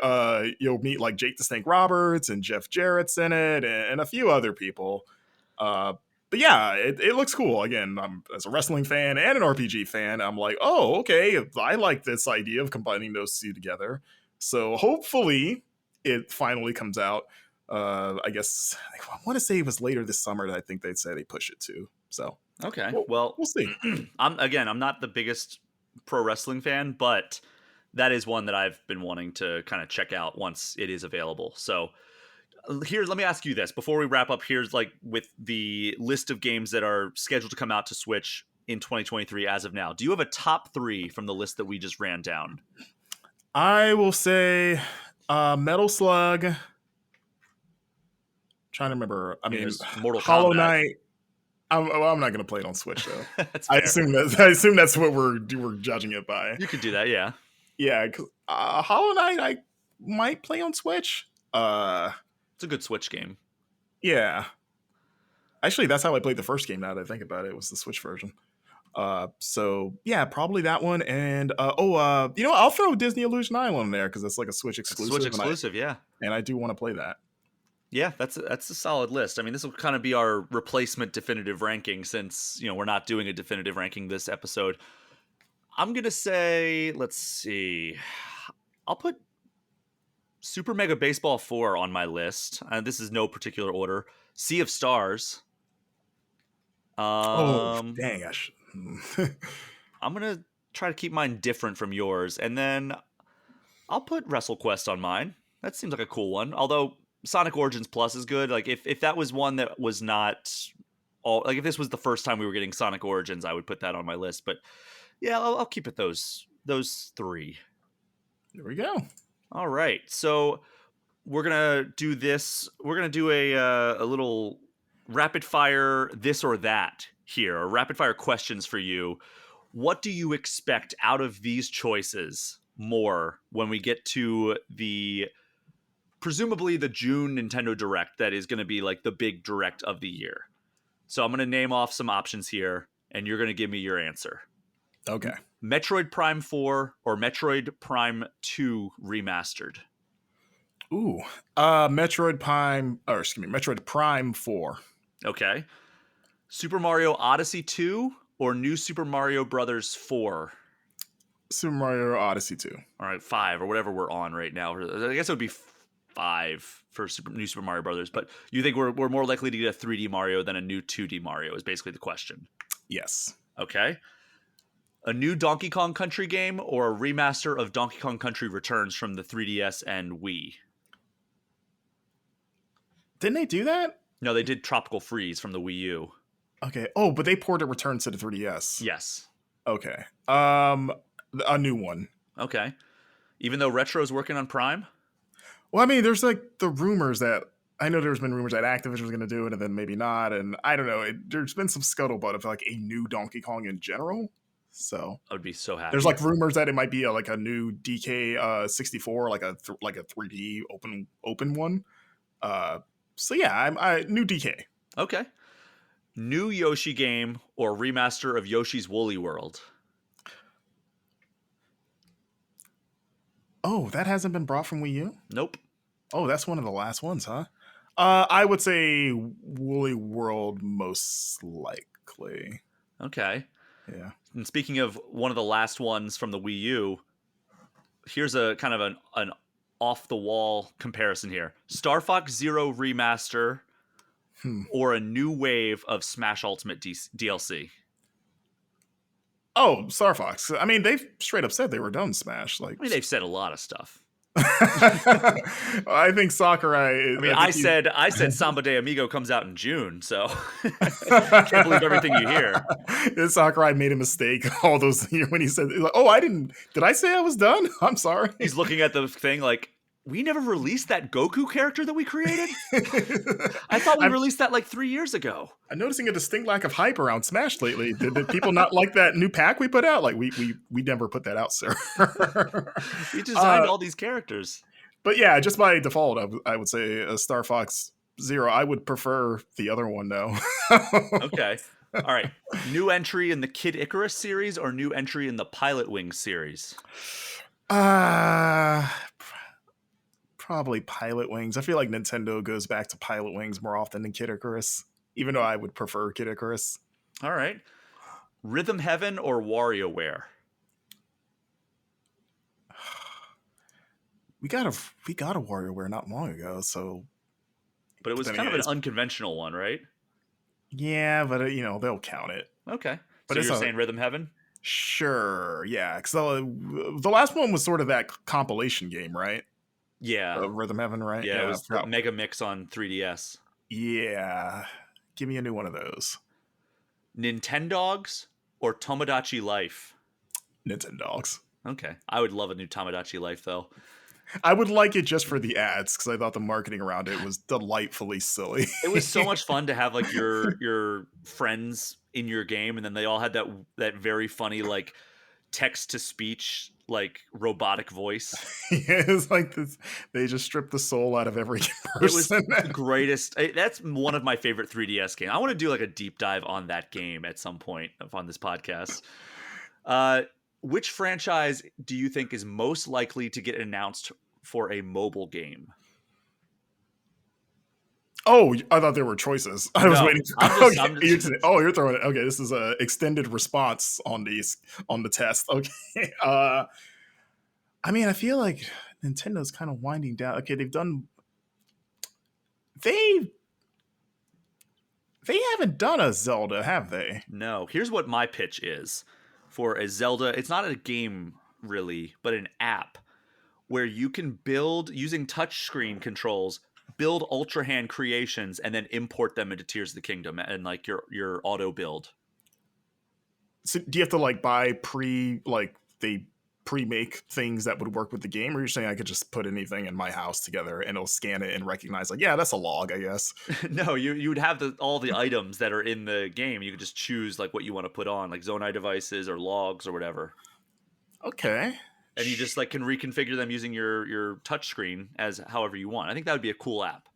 you'll meet like Jake the Snake Roberts and Jeff Jarrett's in it, and a few other people. But yeah, it looks cool. Again, I'm as a wrestling fan and an RPG fan, I'm like, oh, okay, I like this idea of combining those two together. So hopefully it finally comes out. I guess I want to say it was later this summer that I think they'd say they push it to. So okay, well, we'll see. I'm not the biggest pro wrestling fan, but that is one that I've been wanting to kind of check out once it is available. So here, let me ask you this before we wrap up. Here's like with the list of games that are scheduled to come out to Switch in 2023 as of now. Do you have a top 3 from the list that we just ran down? I will say Metal Slug. Trying to remember. I mean, Mortal Hollow Kombat. Knight. I'm not going to play it on Switch though. I assume that's what we're judging it by. You could do that, yeah. Yeah, Hollow Knight I might play on Switch. It's a good Switch game. Yeah, actually, that's how I played the first game. Now that I think about it, was the Switch version. So yeah, probably that one. And I'll throw Disney Illusion Island in there because it's like a Switch exclusive. Yeah. And I do want to play that. Yeah, that's a solid list. I mean, this will kind of be our replacement definitive ranking, since we're not doing a definitive ranking this episode. I'm gonna say, let's see, I'll put Super Mega Baseball 4 on my list. This is no particular order. Sea of Stars. Dang! I'm gonna try to keep mine different from yours, and then I'll put WrestleQuest on mine. That seems like a cool one. Although Sonic Origins Plus is good. Like if that was one that was not all, like if this was the first time we were getting Sonic Origins, I would put that on my list. But yeah, I'll keep it those three. There we go. All right, so we're gonna do this. We're gonna do a little rapid fire this or that here, or rapid fire questions for you. What do you expect out of these choices more when we get to presumably the June Nintendo Direct that is going to be like the big direct of the year? So I'm going to name off some options here, and you're going to give me your answer. Okay. Metroid Prime 4 or Metroid Prime 2 remastered? Ooh. Metroid Prime 4. Okay. Super Mario Odyssey 2 or New Super Mario Brothers 4? Super Mario Odyssey 2. All right, 5 or whatever we're on right now. I guess it would be 5 for New Super Mario Brothers, but you think we're more likely to get a 3D Mario than a new 2D Mario is basically the question. Yes. Okay. A new Donkey Kong Country game or a remaster of Donkey Kong Country Returns from the 3DS and Wii? Didn't they do that? No, they did Tropical Freeze from the Wii U. Okay. Oh, but they ported Returns to the 3DS. Yes. Okay. A new one. Okay. Even though Retro's working on Prime? Well, I mean, there's like the rumors that I know there's been rumors that Activision was going to do it and then maybe not. And I don't know. There's been some scuttlebutt of like a new Donkey Kong in general. So I would be so happy. there's like rumors that it might be like a new DK 64, like a 3D open one. So yeah, I new DK. Okay. New Yoshi game or remaster of Yoshi's Woolly World? Oh, that hasn't been brought from Wii U? Nope. Oh, that's one of the last ones, huh? I would say Woolly World most likely. Okay. Yeah. And speaking of one of the last ones from the Wii U, here's a kind of an off-the-wall comparison here. Star Fox Zero remaster or a new wave of Smash Ultimate DLC? Oh, Star Fox. I mean, they've straight up said they were done Smash. Like, I mean, they've said a lot of stuff. I think Sakurai. I mean, I said Samba de Amigo comes out in June, so can't believe everything you hear. Sakurai made a mistake all those years when he said, "Oh, did I say I was done? I'm sorry." He's looking at the thing like, we never released that Goku character that we created? I thought we released that like 3 years ago. I'm noticing a distinct lack of hype around Smash lately. Did people not like that new pack we put out? Like, we never put that out, sir. We designed all these characters. But yeah, just by default, I would say Star Fox Zero. I would prefer the other one, though. Okay. All right. New entry in the Kid Icarus series or new entry in the Pilot Wings series? Probably Pilot Wings. I feel like Nintendo goes back to Pilot Wings more often than Kid Icarus, even though I would prefer Kid Icarus. All right. Rhythm Heaven or WarioWare? We got a WarioWare not long ago, so. But it was kind of an unconventional one, right? Yeah, but they'll count it. Okay. But so you're saying Rhythm Heaven? Sure, yeah. Because the last one was sort of that compilation game, right? Yeah. Rhythm Heaven, right? Yeah, it was the Mega Mix on 3DS. Yeah. Give me a new one of those. Nintendogs or Tomodachi Life? Nintendogs. Okay. I would love a new Tomodachi Life, though. I would like it just for the ads, because I thought the marketing around it was delightfully silly. It was so much fun to have like your friends in your game, and then they all had that very funny like text to speech like robotic voice. Yeah, it's like this, they just stripped the soul out of every person. It was the greatest. That's one of my favorite 3DS games. I want to do like a deep dive on that game at some point on this podcast. Which franchise do you think is most likely to get announced for a mobile game? Oh, I thought there were choices. I was waiting. You're throwing it. Okay, this is a extended response on the test. Okay. I mean, I feel like Nintendo's kind of winding down. Okay, they haven't done a Zelda, have they? No. Here's what my pitch is for a Zelda. It's not a game really, but an app where you can build using touchscreen controls, build Ultra Hand creations and then import them into Tears of the Kingdom and like your auto build. So do you have to like buy they pre-make things that would work with the game, or you're saying I could just put anything in my house together and it'll scan it and recognize like, yeah, that's a log, I guess. No, you would have all the items that are in the game. You could just choose like what you want to put on, like Zonai devices or logs or whatever. Okay. And you just like can reconfigure them using your touchscreen as however you want. I think that would be a cool app.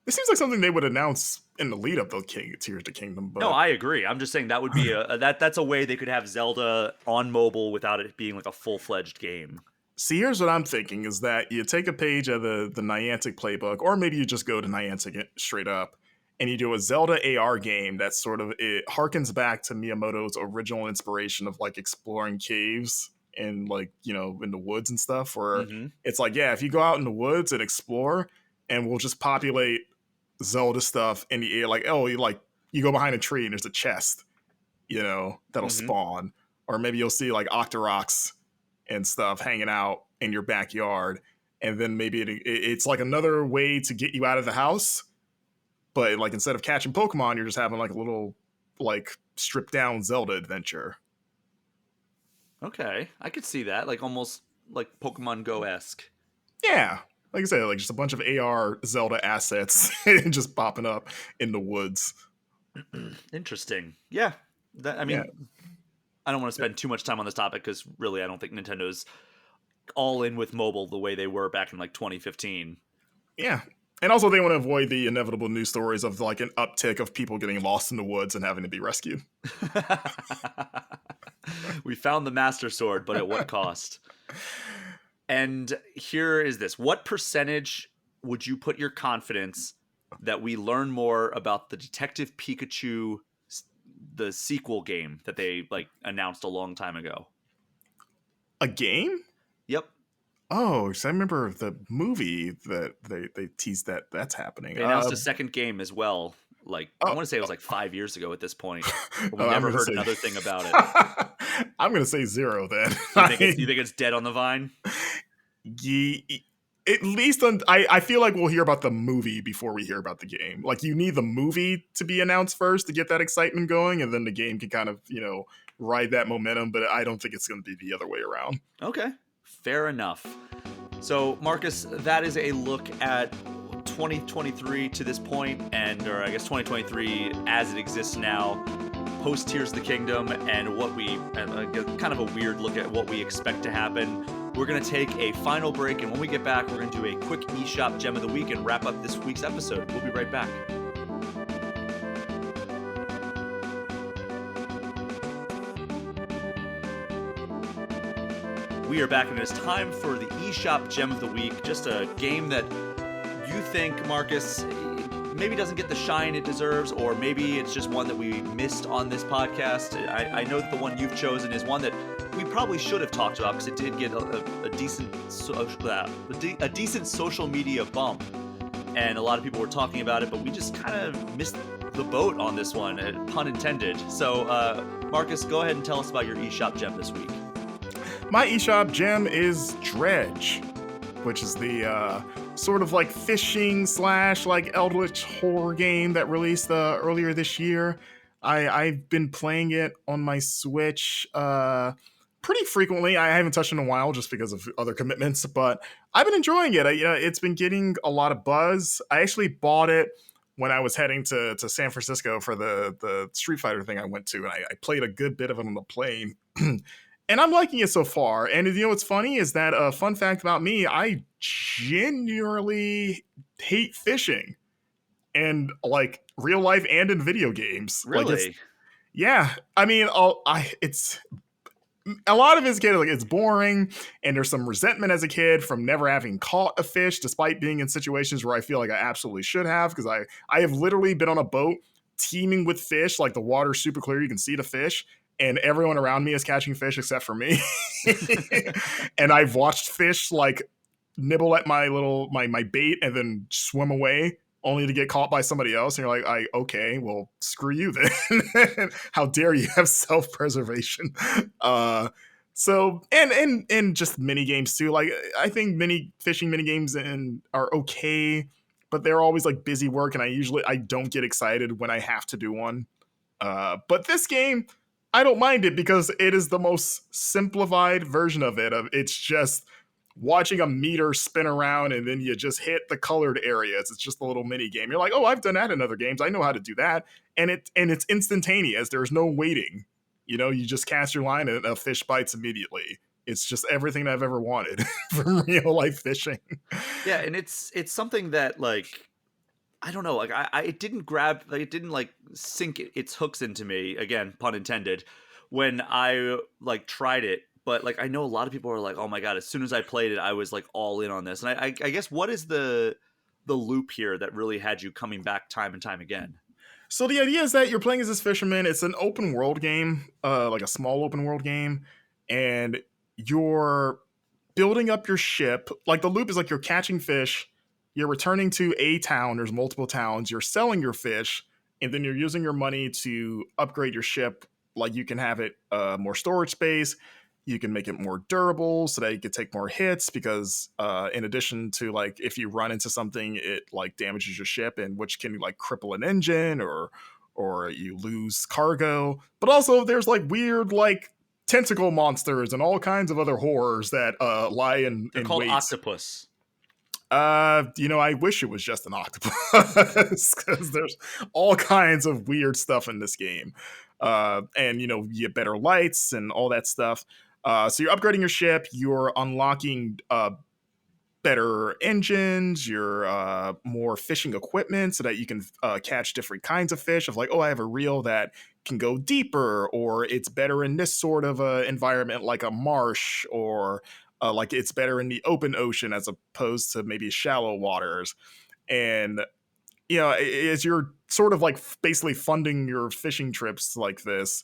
It seems like something they would announce in the lead up to Tears of the Kingdom. But no, I agree. I'm just saying that would be that's a way they could have Zelda on mobile without it being like a full-fledged game. See, here's what I'm thinking is that you take a page of the Niantic playbook, or maybe you just go to Niantic straight up, and you do a Zelda AR game that sort of, it harkens back to Miyamoto's original inspiration of like exploring caves and like, you know, in the woods and stuff, where it's like, yeah, if you go out in the woods and explore, and we'll just populate Zelda stuff in the air, like, oh, you go behind a tree and there's a chest, you know, that'll spawn, or maybe you'll see like Octoroks and stuff hanging out in your backyard, and then maybe it's like another way to get you out of the house, but like instead of catching Pokemon, you're just having like a little like stripped down Zelda adventure. Okay, I could see that, like almost like Pokemon Go-esque. Yeah. Like I said, like just a bunch of AR Zelda assets just popping up in the woods. Interesting. Yeah. I mean, I don't want to spend too much time on this topic because really I don't think Nintendo's all in with mobile the way they were back in like 2015. Yeah. And also they want to avoid the inevitable news stories of like an uptick of people getting lost in the woods and having to be rescued. We found the Master Sword, but at what cost? And here is this. What percentage would you put your confidence that we learn more about the Detective Pikachu, the sequel game that they like announced a long time ago? A game? Yep. Oh, so I remember the movie that they teased that's happening. They announced a second game as well. Like I want to say it was like 5 years ago at this point. We never heard another thing about it. I'm going to say 0 then. You think it's dead on the vine? At least I feel like we'll hear about the movie before we hear about the game. Like you need the movie to be announced first to get that excitement going, and then the game can kind of, you know, ride that momentum, but I don't think it's going to be the other way around. Okay, fair enough. So Marcus, that is a look at 2023 to this point, or I guess 2023 as it exists now, post Tears of the Kingdom, and what kind of a weird look at what we expect to happen. We're going to take a final break, and when we get back, we're going to do a quick eShop Gem of the Week and wrap up this week's episode. We'll be right back. We are back, and it's time for the eShop Gem of the Week, just a game that you think, Marcus, maybe doesn't get the shine it deserves, or maybe it's just one that we missed on this podcast. I know that the one you've chosen is one that we probably should have talked about because it did get a decent social media bump, and a lot of people were talking about it, but we just kind of missed the boat on this one, pun intended. So, Marcus, go ahead and tell us about your eShop gem this week. My eShop gem is Dredge, which is the sort of like fishing / like eldritch horror game that released earlier this year. I've been playing it on my Switch pretty frequently. I haven't touched it in a while just because of other commitments, but I've been enjoying it. It's been getting a lot of buzz. I actually bought it when I was heading to San Francisco for the Street Fighter thing I went to, and I played a good bit of it on the plane. And I'm liking it so far. And you know what's funny is that a fun fact about me, I genuinely hate fishing. And like real life and in video games. Really? Yeah. I mean, it's a lot of it's kid, like it's boring, and there's some resentment as a kid from never having caught a fish, despite being in situations where I feel like I absolutely should have, because I have literally been on a boat teeming with fish, like the water's super clear, you can see the fish, and everyone around me is catching fish except for me. And I've watched fish like nibble at my bait and then swim away, only to get caught by somebody else. And you're like, okay, well, screw you then. How dare you have self-preservation? So, and just mini games too. Like, I think fishing mini games are okay but they're always like busy work, and I don't get excited when I have to do one. But this game, I don't mind it because it is the most simplified version of it. It's just watching a meter spin around and then you just hit the colored areas. It's just a little mini game. You're like, oh, I've done that in other games. I know how to do that. And it's instantaneous. There's no waiting. You just cast your line and a fish bites immediately. It's just everything I've ever wanted from real life fishing. Yeah, and it's something that like I don't know, like I it didn't grab, like it didn't like sink its hooks into me, again, pun intended, when I like tried it. But like I know a lot of people are like, oh my god, as soon as I played it, I was like all in on this. And I guess what is the loop here that really had you coming back time and time again? So the idea is that you're playing as this fisherman. It's an open world game, like a small open world game, and you're building up your ship. Like the loop is like you're catching fish, you're returning to a town. There's multiple towns. You're selling your fish, and then you're using your money to upgrade your ship. Like you can have it more storage space. You can make it more durable so that you can take more hits because in addition to like if you run into something, it like damages your ship, and which can like cripple an engine or you lose cargo. But also there's like weird like tentacle monsters and all kinds of other horrors that lie in They're called wait. octopus. I wish it was just an octopus because there's all kinds of weird stuff in this game. And you get better lights and all that stuff. So you're upgrading your ship, you're unlocking better engines, you're more fishing equipment so that you can catch different kinds of fish. Of like, oh, I have a reel that can go deeper, or it's better in this sort of environment like a marsh, or like it's better in the open ocean as opposed to maybe shallow waters. And as you're sort of like basically funding your fishing trips like this,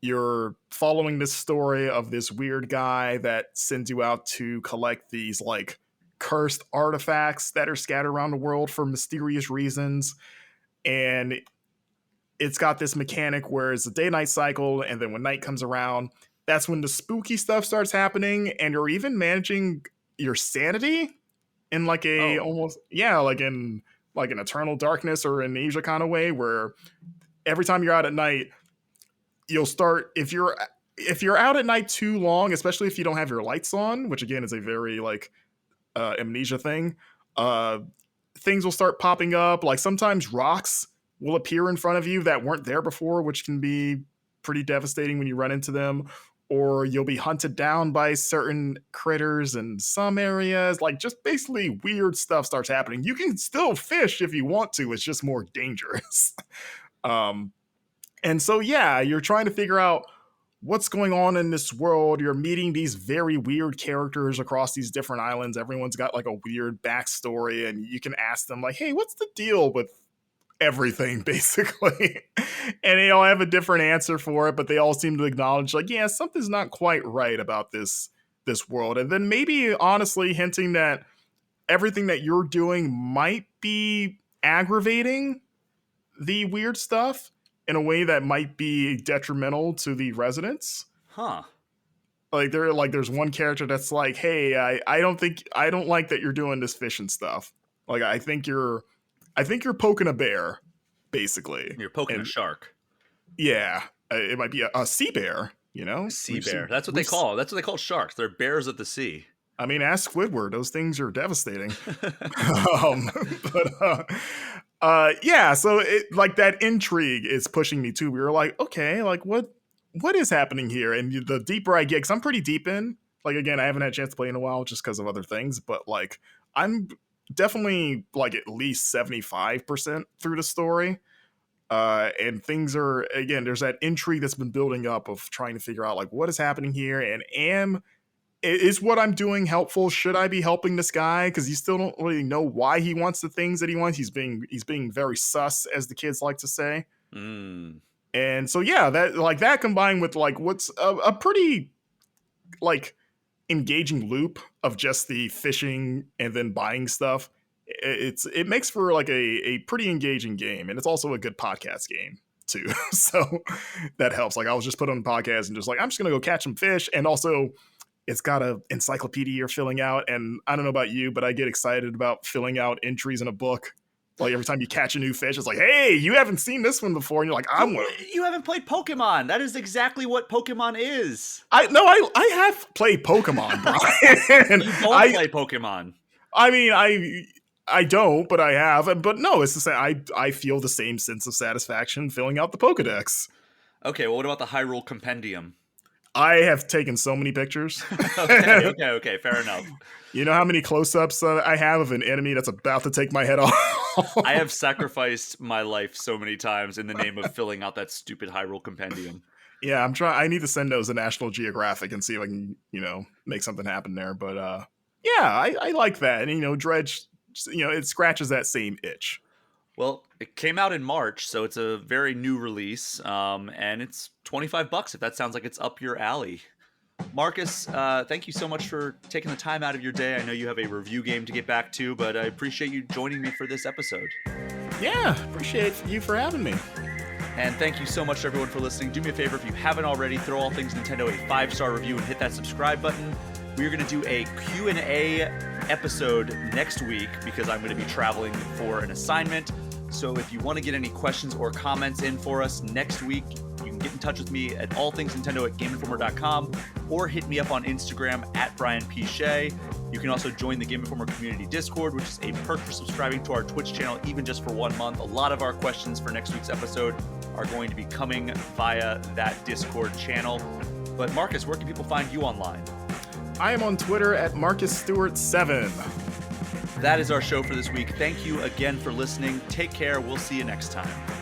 you're following this story of this weird guy that sends you out to collect these like cursed artifacts that are scattered around the world for mysterious reasons. And it's got this mechanic where it's a day-night cycle, and then when night comes around, that's when the spooky stuff starts happening, and you're even managing your sanity in like a almost like in like an Eternal Darkness or Amnesia kind of way, where every time you're out at night, you'll start if you're out at night too long, especially if you don't have your lights on, which again is a very like Amnesia thing. Things will start popping up. Like sometimes rocks will appear in front of you that weren't there before, which can be pretty devastating when you run into them. Or you'll be hunted down by certain critters in some areas. Like just basically weird stuff starts happening. You can still fish if you want to. It's just more dangerous. And so, yeah, you're trying to figure out what's going on in this world. You're meeting these very weird characters across these different islands. Everyone's got like a weird backstory, and you can ask them like, hey, what's the deal with everything, basically? And they all have a different answer for it, but they all seem to acknowledge like, yeah, something's not quite right about this world. And then maybe honestly hinting that everything that you're doing might be aggravating the weird stuff in a way that might be detrimental to the residents. Huh. Like there's one character that's like, hey, I don't like that you're doing this fishing stuff. Like I think you're poking a bear, basically. You're poking a shark. Yeah, it might be a sea bear. Sea bear. That's what they call. That's what they call sharks. They're bears of the sea. I mean, ask Squidward. Those things are devastating. Yeah. So it like that intrigue is pushing me too. We were like, okay, like what is happening here? And the deeper I get, because I'm pretty deep in. Like again, I haven't had a chance to play in a while just because of other things. But like, I'm definitely like at least 75% through the story. And things are, again, there's that intrigue that's been building up of trying to figure out like what is happening here, and is what I'm doing helpful? Should I be helping this guy? Because you still don't really know why he wants the things that he wants. He's being very sus, as the kids like to say. And so yeah, that combined with like what's a pretty like engaging loop of just the fishing and then buying stuff. It makes for like a pretty engaging game, and it's also a good podcast game too. So that helps. Like I was just put on the podcast and just like I'm just gonna go catch some fish, and also it's got a encyclopedia you're filling out, and I don't know about you, but I get excited about filling out entries in a book. Like every time you catch a new fish, it's like, hey, you haven't seen this one before, and you're like, You haven't played Pokemon. That is exactly what Pokemon is. I have played Pokemon, Brian. You don't play Pokemon. I mean, I don't, but I have. But no, it's the same. I feel the same sense of satisfaction filling out the Pokedex. Okay, well, what about the Hyrule Compendium? I have taken so many pictures. Okay, fair enough. You know how many close-ups I have of an enemy that's about to take my head off? I have sacrificed my life so many times in the name of filling out that stupid Hyrule Compendium. Yeah, I'm trying. I need to send those to National Geographic and see if I can, make something happen there. But yeah, I like that. And Dredge, it scratches that same itch. Well, it came out in March, so it's a very new release, and it's $25 if that sounds like it's up your alley. Marcus, thank you so much for taking the time out of your day. I know you have a review game to get back to, but I appreciate you joining me for this episode. Yeah, appreciate you for having me. And thank you so much to everyone for listening. Do me a favor, if you haven't already, throw All Things Nintendo a 5-star review and hit that subscribe button. We're going to do a Q&A episode next week because I'm going to be traveling for an assignment. So if you want to get any questions or comments in for us next week, you can get in touch with me at allthingsnintendo@GameInformer.com or hit me up on Instagram at Brian P. Shea. You can also join the Game Informer community Discord, which is a perk for subscribing to our Twitch channel, even just for 1 month. A lot of our questions for next week's episode are going to be coming via that Discord channel. But Marcus, where can people find you online? I am on Twitter at MarcusStewart7. That is our show for this week. Thank you again for listening. Take care. We'll see you next time.